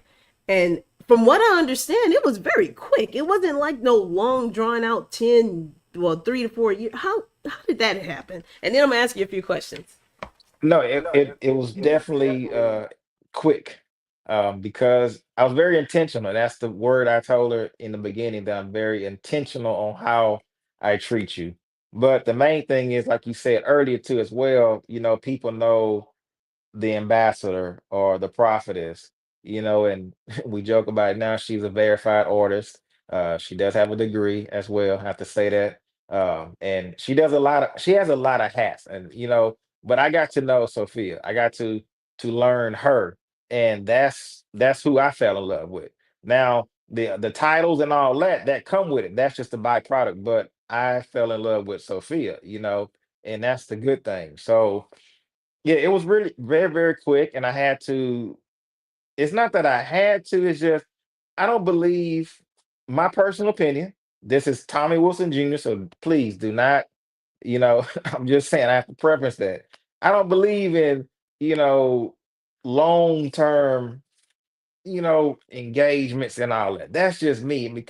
And from what I understand, it was very quick. It wasn't like no long drawn out 10, well, 3 to 4 years. How did that happen? And then I'm gonna ask you a few questions. No, it was definitely quick, because I was very intentional. That's the word I told her in the beginning, that I'm very intentional on how I treat you. But the main thing is, like you said earlier too, as well, people know the ambassador or the prophetess, and we joke about it now. She's a verified artist. She does have a degree as well. I have to say that. And she has a lot of hats, and but I got to know Sophia. I got to learn her, and that's who I fell in love with. Now the titles and all that come with it. That's just a byproduct. But I fell in love with Sophia, and that's the good thing. So yeah, it was really very, very quick, and I had to. It's not that I had to, it's just I don't believe, my personal opinion. This is Tommy Wilson Jr., so please do not, I'm just saying I have to preference that. I don't believe in, you know, long-term, engagements and all that. That's just me.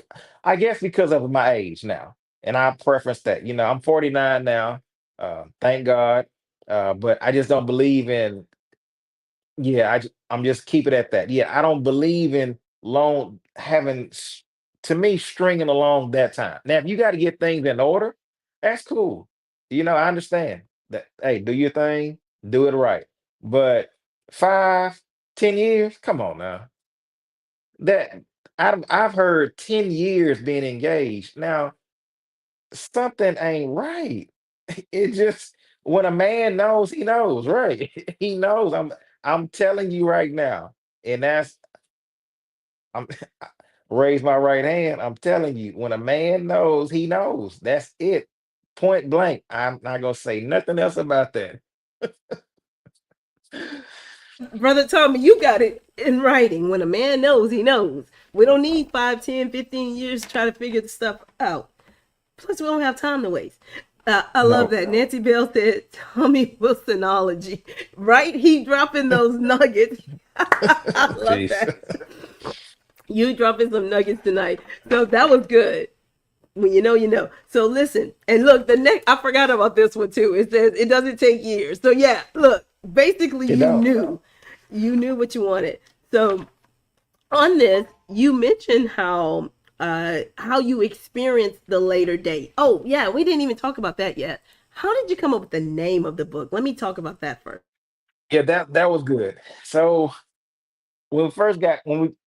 I guess because of my age now. And I preference that. I'm 49 now. Thank God. But I just don't believe in, yeah, I'm just keep it at that. Yeah, I don't believe in long having to me stringing along that time. Now, if you got to get things in order, that's cool. I understand that. Hey, do your thing, do it right. But 5, 10 years, come on now. That I've heard 10 years being engaged. Now something ain't right. It just, when a man knows, he knows, right? He knows. I'm telling you right now, and I'm raise my right hand. I'm telling you, when a man knows, he knows. That's it. Point blank. I'm not gonna say nothing else about that. Brother Tommy, you got it in writing. When a man knows, he knows. We don't need 5, 10, 15 years to try to figure the stuff out. Plus, we don't have time to waste. I love No. that. Nancy Bell said, Tommy Wilsonology. Right? He dropping those nuggets. I love Peace. that. You dropping some nuggets tonight. So that was good. When you know, you know. So listen, and look, the next, I forgot about this one too. It says it doesn't take years. So yeah, look, basically You don't. you knew what you wanted. So on this, you mentioned how you experienced the later date. Oh yeah, we didn't even talk about that yet. How did you come up with the name of the book? Let me talk about that first. Yeah, that was good. So when we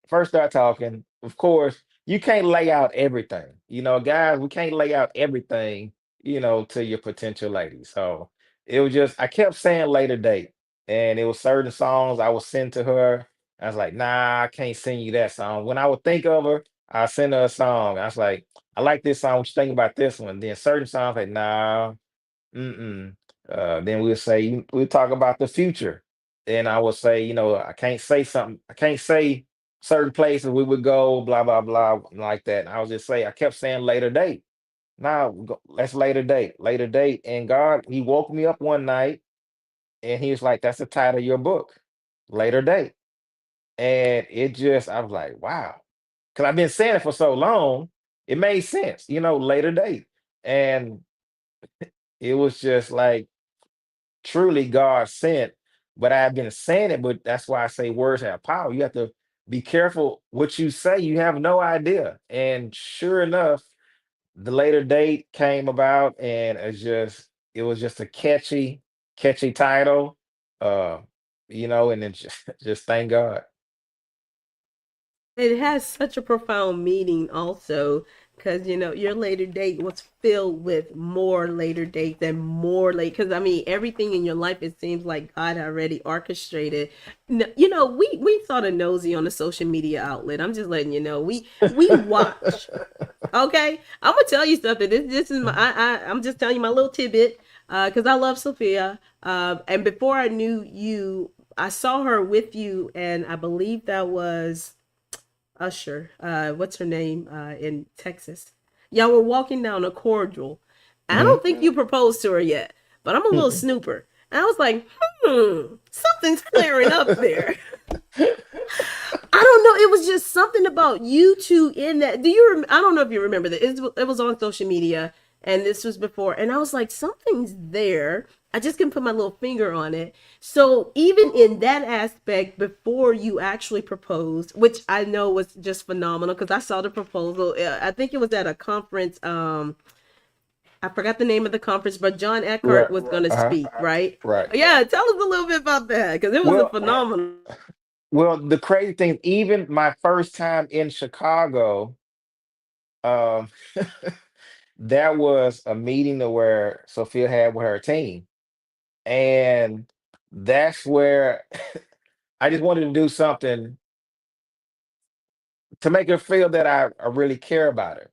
first started talking, of course, you can't lay out everything. You know, guys, we can't lay out everything, to your potential lady. So it was just I kept saying later date. And it was certain songs I would send to her. I was like, nah, I can't send you that song. When I would think of her, I send her a song. I was like, I like this song. What you think about this one? Then certain songs like, nah, mm-mm. Then we'll say we'll talk about the future. And I will say, I can't say something. I can't say certain places we would go, blah blah blah, like that. And I was just say I kept saying later date. Now let's later date. And God, He woke me up one night, and He was like, "That's the title of your book, later date." And it just, I was like, "Wow," because I've been saying it for so long. It made sense, later date, and it was just like truly God sent. But I've been saying it, but that's why I say words have power. You have to be careful what you say. You have no idea. And sure enough, the later date came about, and it was just a catchy title. Uh, and then just thank God. It has such a profound meaning also because your later date was filled with more later dates and more late because I mean everything in your life it seems like God already orchestrated. We sort of nosy on the social media outlet. I'm just letting you know we watch. Okay, I'm gonna tell you something. This is my I'm just telling you my little tidbit because I love Sophia. And before I knew you, I saw her with you, and I believe that was Usher, what's her name, in Texas. Y'all were walking down a cordial. I Mhm. don't think you proposed to her yet, but I'm a little snooper. And I was like, something's flaring up there. I don't know. It was just something about you two in that. I don't know if you remember that. It was on social media, and this was before. And I was like, something's there. I just can put my little finger on it. So even in that aspect, before you actually proposed, which I know was just phenomenal because I saw the proposal. I think it was at a conference. I forgot the name of the conference, but John Eckhart Right. was going to Uh-huh. speak, right? Right. Yeah, tell us a little bit about that because it was a Well, phenomenal. the crazy thing, even my first time in Chicago, um, that was a meeting to where Sophia had with her team. And that's where I just wanted to do something to make her feel that I really care about her.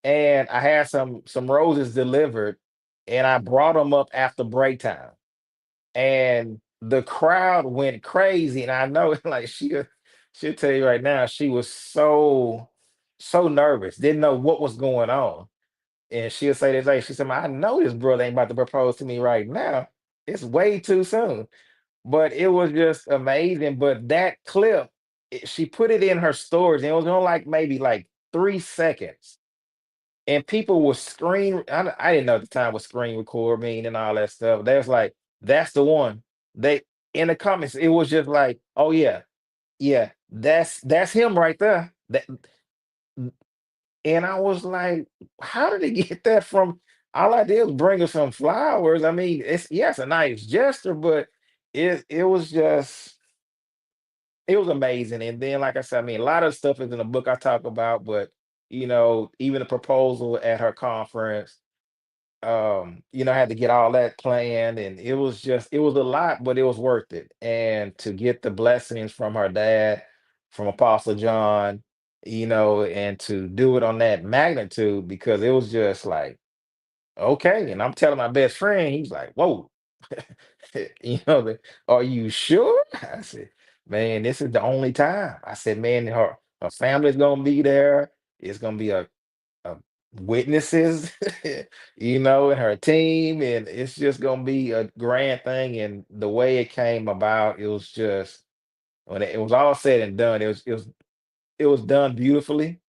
And I had some roses delivered, and I brought them up after break time. And the crowd went crazy. And I know like she'll tell you right now, she was so nervous, didn't know what was going on. And she'll say this, like she said, I know this brother ain't about to propose to me right now. It's way too soon. But it was just amazing. But that clip, she put it in her stories, and it was on like maybe like 3 seconds. And people were I didn't know at the time what screen record mean and all that stuff. They was like, that's the one. They in the comments, it was just like, oh yeah, yeah, that's him right there. And I was like, how did they get that from? All I did was bring her some flowers. I mean, it's a nice gesture, but it was just it was amazing. And then, like I said, I mean, a lot of stuff is in the book I talk about, but even the proposal at her conference, I had to get all that planned, and it was a lot, but it was worth it. And to get the blessings from her dad, from Apostle John, and to do it on that magnitude, because it was just like, okay. And I'm telling my best friend, he's like, whoa, are you sure? I said, man, this is the only time. I said, man, her family's gonna be there. It's gonna be a witnesses, and her team, and it's just gonna be a grand thing. And the way it came about, it was just when it was all said and done, it was done beautifully.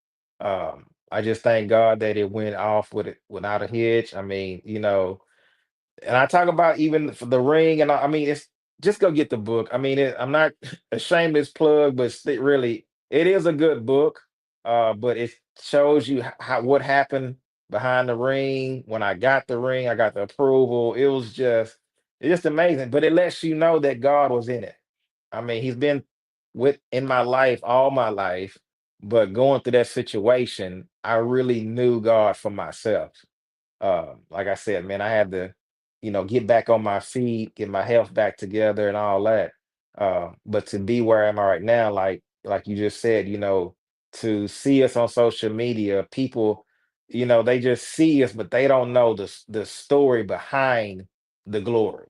I just thank God that it went off with it without a hitch. I mean, and I talk about even for the ring, and I mean, it's just go get the book. I mean, I'm not a shameless plug, but really, it is a good book. But it shows you how what happened behind the ring. When I got the ring, I got the approval. It's just amazing. But it lets you know that God was in it. I mean, he's been with in my life all my life, but going through that situation, I really knew God for myself. Like I said, man, I had to, get back on my feet, get my health back together and all that. But to be where I am right now, like you just said, to see us on social media, people, they just see us, but they don't know the story behind the glory.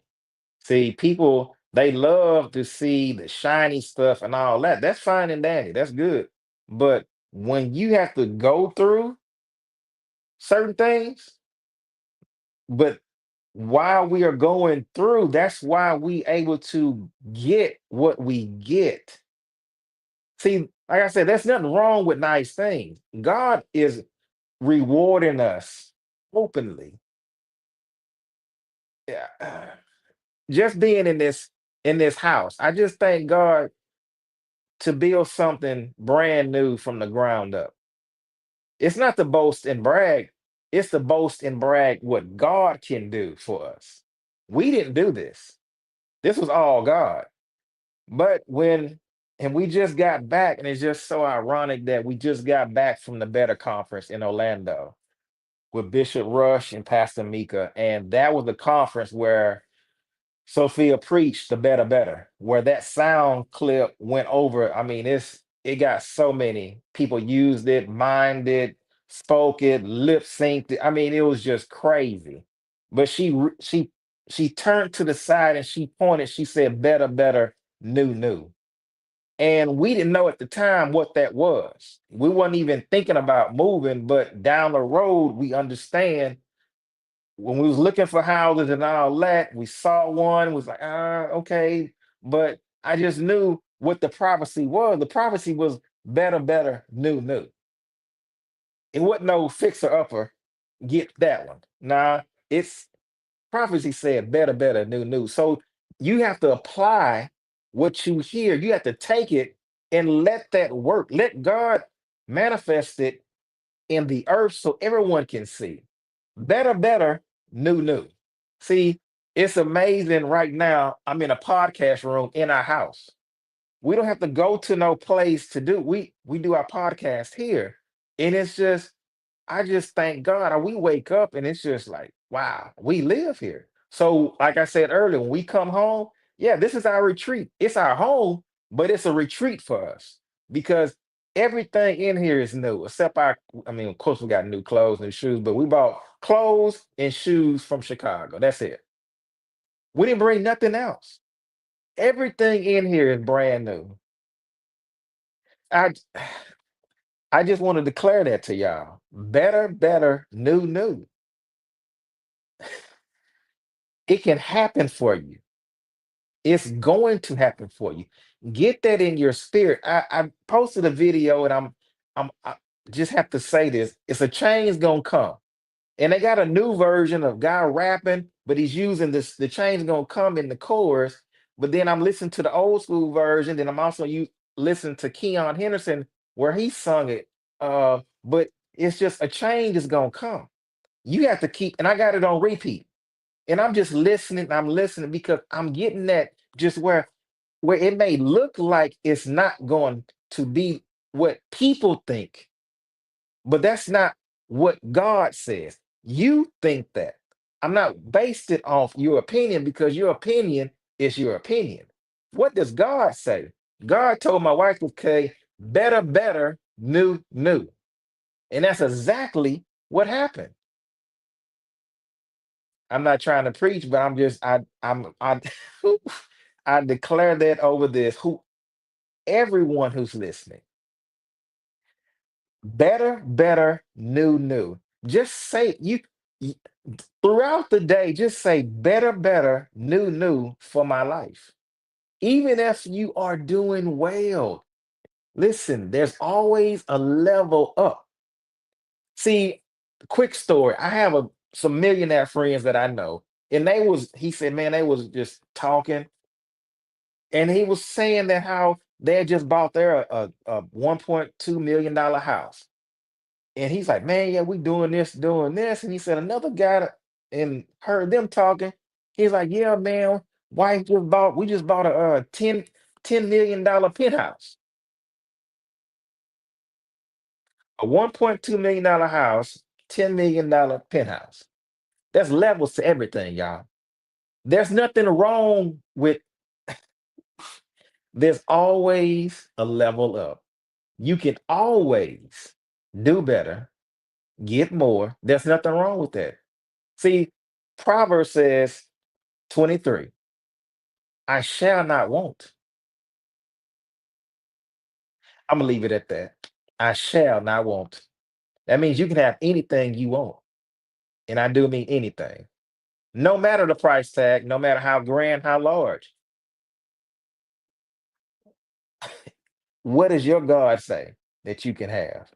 See, people they love to see the shiny stuff and all that. That's fine and dandy. That's good. But when you have to go through certain things, but while we are going through, that's why we able to get what we get. See, like I said, there's nothing wrong with nice things. God is rewarding us openly. Yeah. Just being in this house. I just thank God to build something brand new from the ground up. It's not to boast and brag, it's to boast and brag what God can do for us. We didn't do this. This was all God. But and we just got back, and it's just so ironic that we just got back from the Better Conference in Orlando with Bishop Rush and Pastor Mika. And that was the conference where Sophia preached the better, where that sound clip went over. I mean, it got so many people used it, mined it, spoke it, lip synced it. I mean, it was just crazy. But she turned to the side and she pointed, she said, better, new. And we didn't know at the time what that was. We weren't even thinking about moving, but down the road, we understand when we was looking for houses and all that, we saw one, was like, okay. But I just knew what the prophecy was. The prophecy was better, new. It wasn't no fixer upper, get that one. Nah, it's prophecy said better, new. So you have to apply what you hear. You have to take it and let that work. Let God manifest it in the earth so everyone can see. Better, new. See, it's amazing right now. I'm in a podcast room in our house. We don't have to go to no place to do. We do our podcast here. And it's just I just thank God. We wake up and it's just like, wow, we live here. So, like I said earlier, when we come home, yeah, this is our retreat. It's our home, but it's a retreat for us because everything in here is new, except I mean, of course, we got new clothes, new shoes, but we bought clothes and shoes from Chicago. That's it. We didn't bring nothing else. Everything in here is brand new. I I just want to declare that to y'all. Better, new. It can happen for you. It's going to happen for you. Get that in your spirit. I posted a video and I just have to say this. It's a change gonna come. And they got a new version of guy rapping, but he's using this, the change gonna come in the chorus. But then I'm listening to the old school version. Then I'm also listening to Keon Henderson where he sung it. But it's just a change is gonna come. You have to keep, and I got it on repeat. And I'm just listening, I'm listening because I'm getting that just where it may look like it's not going to be what people think, but that's not what God says. You think that. I'm not based it off your opinion because your opinion is your opinion. What does God say? God told my wife, okay, better, new. And that's exactly what happened. I'm not trying to preach, but I'm just I I declare that over this who everyone who's listening. Better, new. Just say you throughout the day, just say better, new for my life. Even if you are doing well. Listen, there's always a level up. See, quick story. I have some millionaire friends that I know, and he said, man, they was just talking, and he was saying that how they had just bought their a $1.2 million house. And he's like, man, yeah, we doing this. And he said another guy and heard them talking. He's like, yeah, man, wife just bought, we just bought a $10 million penthouse, a $1.2 million house, $10 million penthouse. There's levels to everything, y'all. There's nothing wrong with, there's always a level up. You can always do better, get more. There's nothing wrong with that. See, Proverbs says 23, I shall not want. I'm gonna leave it at that. I shall not want. That means you can have anything you want. And I do mean anything. No matter the price tag, no matter how grand, how large. What does your God say that you can have?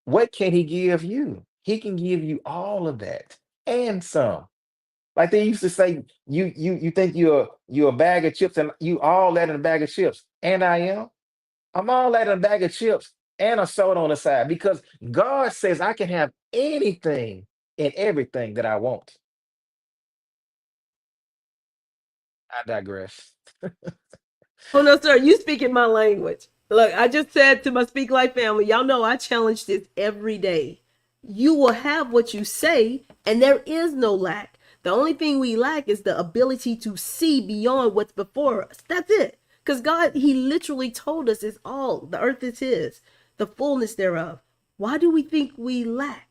What can he give you? He can give you all of that and some. Like they used to say, you think you're a bag of chips and you all that in a bag of chips. And I am. I'm all that in a bag of chips and a soda on the side because God says I can have anything and everything that I want. I digress. Oh no, sir, you speaking my language. Look, I just said to my Speak Life family, y'all know I challenge this every day. You will have what you say, and there is no lack. The only thing we lack is the ability to see beyond what's before us. That's it. Because God, He literally told us it's all. The earth is His, the fullness thereof. Why do we think we lack?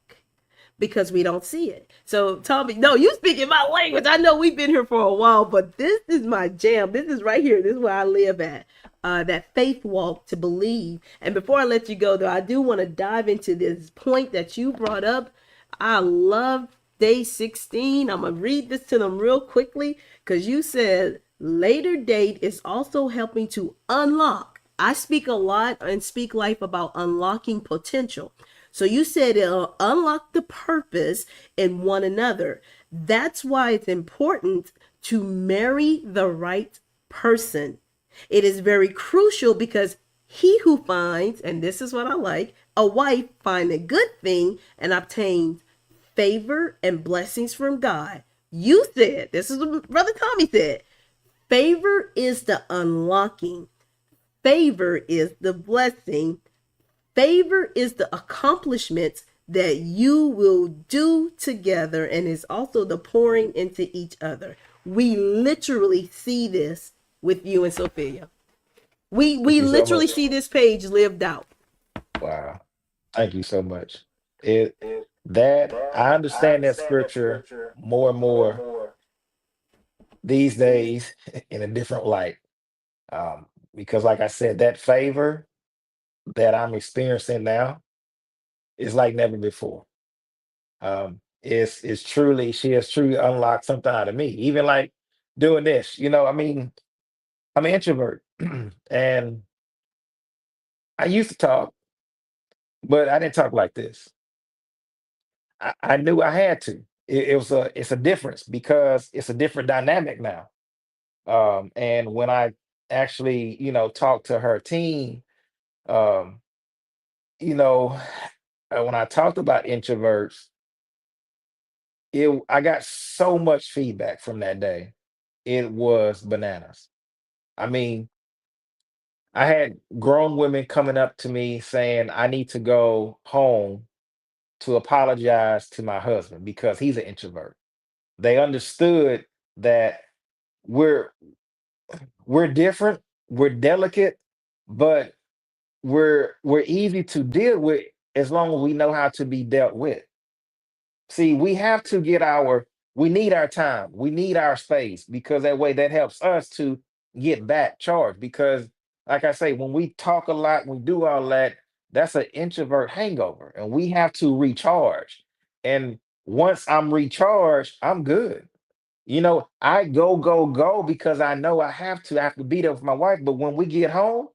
Because we don't see it. So Tommy, no, you speaking my language. I know we've been here for a while, but this is my jam. This is right here. This is where I live at. That faith walk to believe. And before I let you go, though, I do want to dive into this point that you brought up. I love day 16. I'm going to read this to them real quickly because you said later date is also helping to unlock. I speak a lot and speak life about unlocking potential. So you said it'll unlock the purpose in one another. That's why it's important to marry the right person. It is very crucial because he who finds, and this is what I like, a wife find a good thing and obtains favor and blessings from God. You said, this is what Brother Tommy said, favor is the unlocking, favor is the blessing, favor is the accomplishments that you will do together and is also the pouring into each other. We literally see this with you and Sophia. We Thank we you so literally much. see this page lived out. Wow. Thank you so much. It that I understand that scripture more and more these days in a different light. Um, because like I said, that favor that I'm experiencing now is like never before. It's truly, she has truly unlocked something out of me. Even like doing this, I mean, I'm an introvert and I used to talk, but I didn't talk like this. I knew I had to. It's a difference because it's a different dynamic now. And when I actually, talk to her team, um, you know, when I talked about introverts, I got so much feedback from that day. It was bananas. I mean, I had grown women coming up to me saying I need to go home to apologize to my husband because he's an introvert. They understood that we're we're different, we're delicate, but we're easy to deal with as long as we know how to be dealt with. See, we need our time, we need our space because that way that helps us to get back charged. Because, like I say, when we talk a lot, we do all that, that's an introvert hangover, and we have to recharge. And once I'm recharged, I'm good. I go, go, go because I know I have to be there for my wife. But when we get home,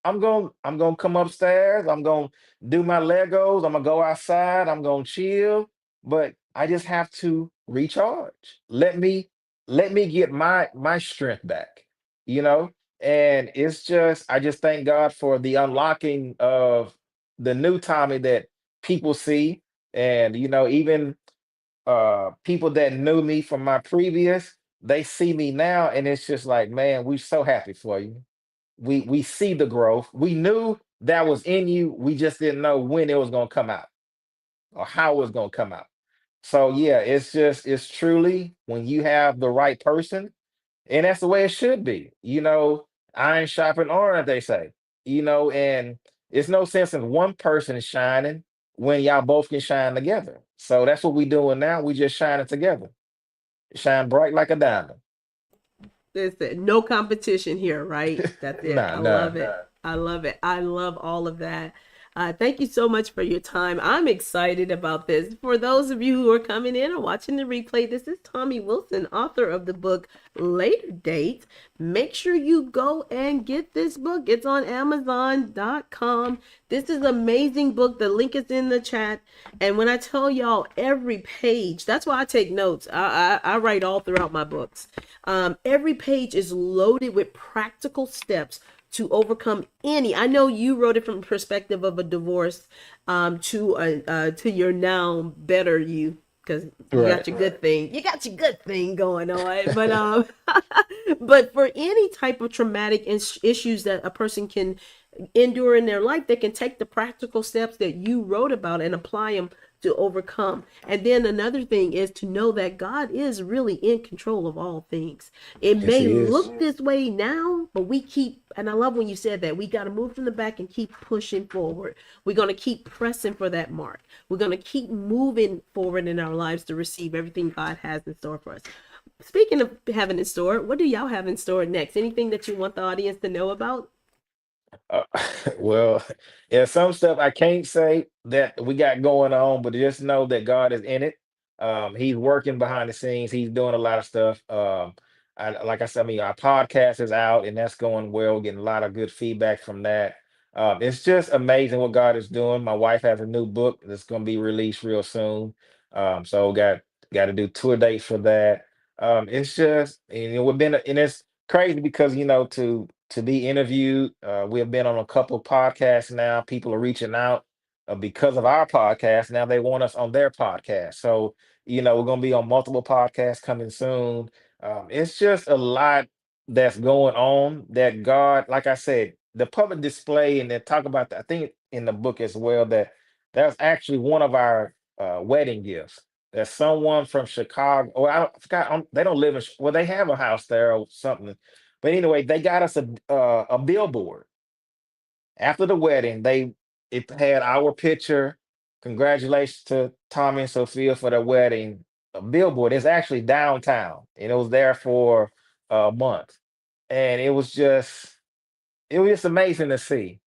I'm gonna come upstairs. I'm gonna do my Legos. I'm gonna go outside. I'm gonna chill. But I just have to recharge. Let me get my strength back. You know, and I just thank God for the unlocking of the new Tommy that people see, and even. people that knew me from my previous, they see me now, and it's just like, man, we so happy for you. We see the growth. We knew that was in you. We just didn't know when it was gonna come out or how it was gonna come out. So yeah, it's truly when you have the right person, and that's the way it should be. Iron sharpen iron, they say. And it's no sense in one person shining when y'all both can shine together. So that's what we doing now. We just shining together. Shine bright like a diamond. Listen, no competition here, right? That's it. Nah, I love none. it. I love it. I love all of that. Thank you so much for your time. I'm excited about this. For those of you who are coming in or watching the replay, this is Tommy Wilson, author of the book Later Date. Make sure you go and get this book. It's on Amazon.com. This is an amazing book. The link is in the chat. And when I tell y'all every page, that's why I take notes. I write all throughout my books. Every page is loaded with practical steps to overcome any. I know you wrote it from the perspective of a divorce, to your now better you, because you Right. got your good thing. You got your good thing going on. But but for any type of traumatic issues that a person can endure in their life, they can take the practical steps that you wrote about and apply them to overcome. And then another thing is to know that God is really in control of all things. It Yes, may he is. look this way now, but we keep, and I love when you said that, we got to move from the back and keep pushing forward. We're going to keep pressing for that mark. We're going to keep moving forward in our lives to receive everything God has in store for us. Speaking of having in store, what do y'all have in store next? Anything that you want the audience to know about? Uh, well, yeah, some stuff I can't say that we got going on, but just know that God is in it. He's working behind the scenes. He's doing a lot of stuff. Like I said, I mean, our podcast is out, and that's going well. Getting a lot of good feedback from that. It's just amazing what God is doing. My wife has a new book that's going to be released real soon. So got to do tour dates for that. It's just, we've been, and it's crazy because to be interviewed. We have been on a couple podcasts now. People are reaching out because of our podcast. Now they want us on their podcast. So, we're going to be on multiple podcasts coming soon. It's just a lot that's going on that God, like I said, the public display, and then talk about that. I think in the book as well that that's actually one of our wedding gifts. That someone from Chicago, or I forgot, they don't live in, well, they have a house there or something, but anyway, they got us a billboard after the wedding. It had our picture. Congratulations to Tommy and Sophia for their wedding. A billboard. It's actually downtown, and it was there for a month, and it was just amazing to see,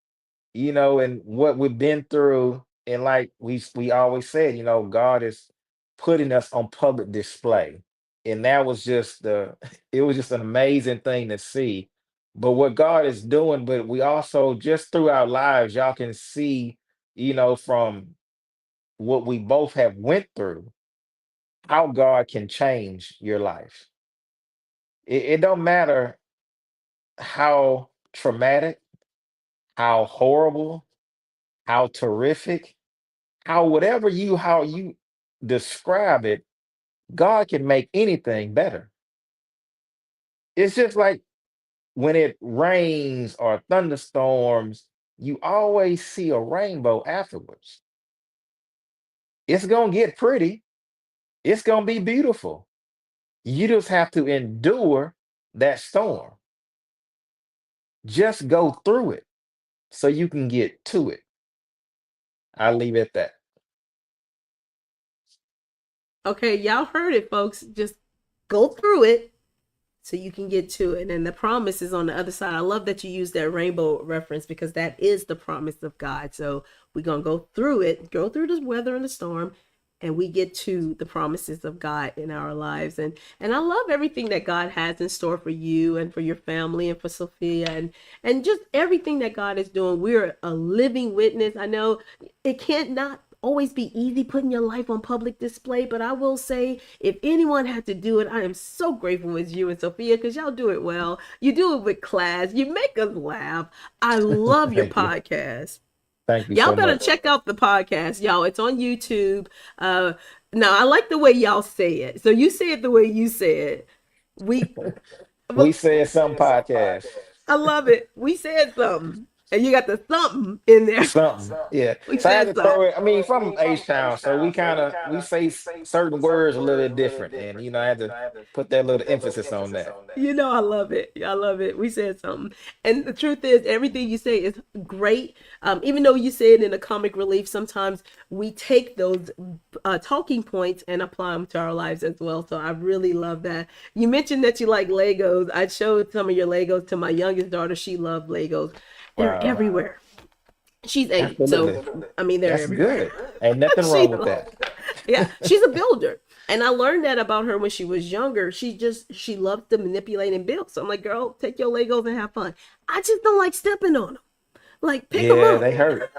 and what we've been through. And like we always said, God is putting us on public display. And that was just it was just an amazing thing to see. But what God is doing, but we also just through our lives, y'all can see, from what we both have went through, how God can change your life. It don't matter how traumatic, how horrible, how terrific, how you describe it, God can make anything better. It's just like when it rains or thunderstorms, you always see a rainbow afterwards. It's gonna get pretty, it's gonna be beautiful. You just have to endure that storm. Just go through it so you can get to it. I'll leave it at that. Okay, y'all heard it, folks. Just go through it so you can get to it. And the promise is on the other side. I love that you use that rainbow reference because that is the promise of God. So we're going to go through it, go through the weather and the storm, and we get to the promises of God in our lives. And I love everything that God has in store for you and for your family and for Sophia and just everything that God is doing. We're a living witness. I know it can't not always be easy putting your life on public display, but I will say if anyone had to do it, I am so grateful with you and Sophia because y'all do it well. You do it with class. You make us laugh. I love your Thank you. podcast. Thank you Y'all so better much. check out the podcast, y'all. It's on YouTube. Now I like the way y'all say it. So you say it the way you say it. We, We well, said some podcast. I love it. We said something, and you got the something in there. Something. Yeah. We So I had said to throw something. it. I mean, from H Town, so we say certain words a little bit different. And I had to put that little emphasis on that. You know, I love it. I love it. We said something. And the truth is, everything you say is great. Even though you say it in a comic relief, sometimes we take those talking points and apply them to our lives as well. So I really love that. You mentioned that you like Legos. I showed some of your Legos to my youngest daughter. She loved Legos. They're Wow. everywhere. She's 8, so Absolutely. I mean, they're That's everywhere. good. Ain't nothing she wrong with that. yeah, she's a builder. And I learned that about her when she was younger. She loves to manipulate and build. So I'm like, girl, take your Legos and have fun. I just don't like stepping on them. Like, pick them Yeah, up. they hurt.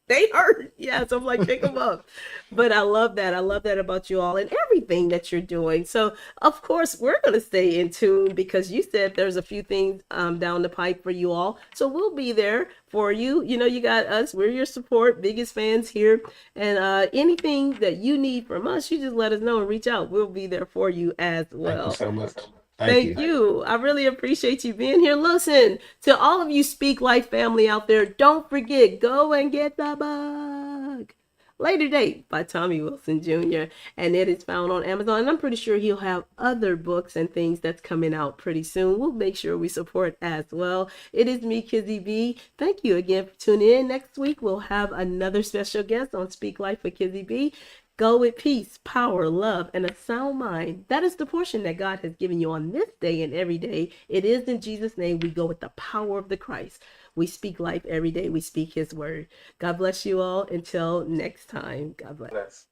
They hurt. Yeah, so I'm like, pick them up. But I love that. I love that about you all and everything that you're doing. So, of course, we're going to stay in tune because you said there's a few things down the pipe for you all. So we'll be there for you. You know, you got us. We're your support, biggest fans here. And anything that you need from us, you just let us know and reach out. We'll be there for you as Thank you well. so much. Thank Thank you. you. I really appreciate you being here. Listen, to all of you Speak Life family out there, don't forget, go and get the book. Later Date by Tommy Wilson Jr. And it is found on Amazon. And I'm pretty sure he'll have other books and things that's coming out pretty soon. We'll make sure we support as well. It is me, Kizzy B. Thank you again for tuning in. Next week, we'll have another special guest on Speak Life with Kizzy B. Go with peace, power, love, and a sound mind. That is the portion that God has given you on this day and every day. It is in Jesus' name we go with the power of the Christ. We speak life every day. We speak his word. God bless you all. Until next time. God bless.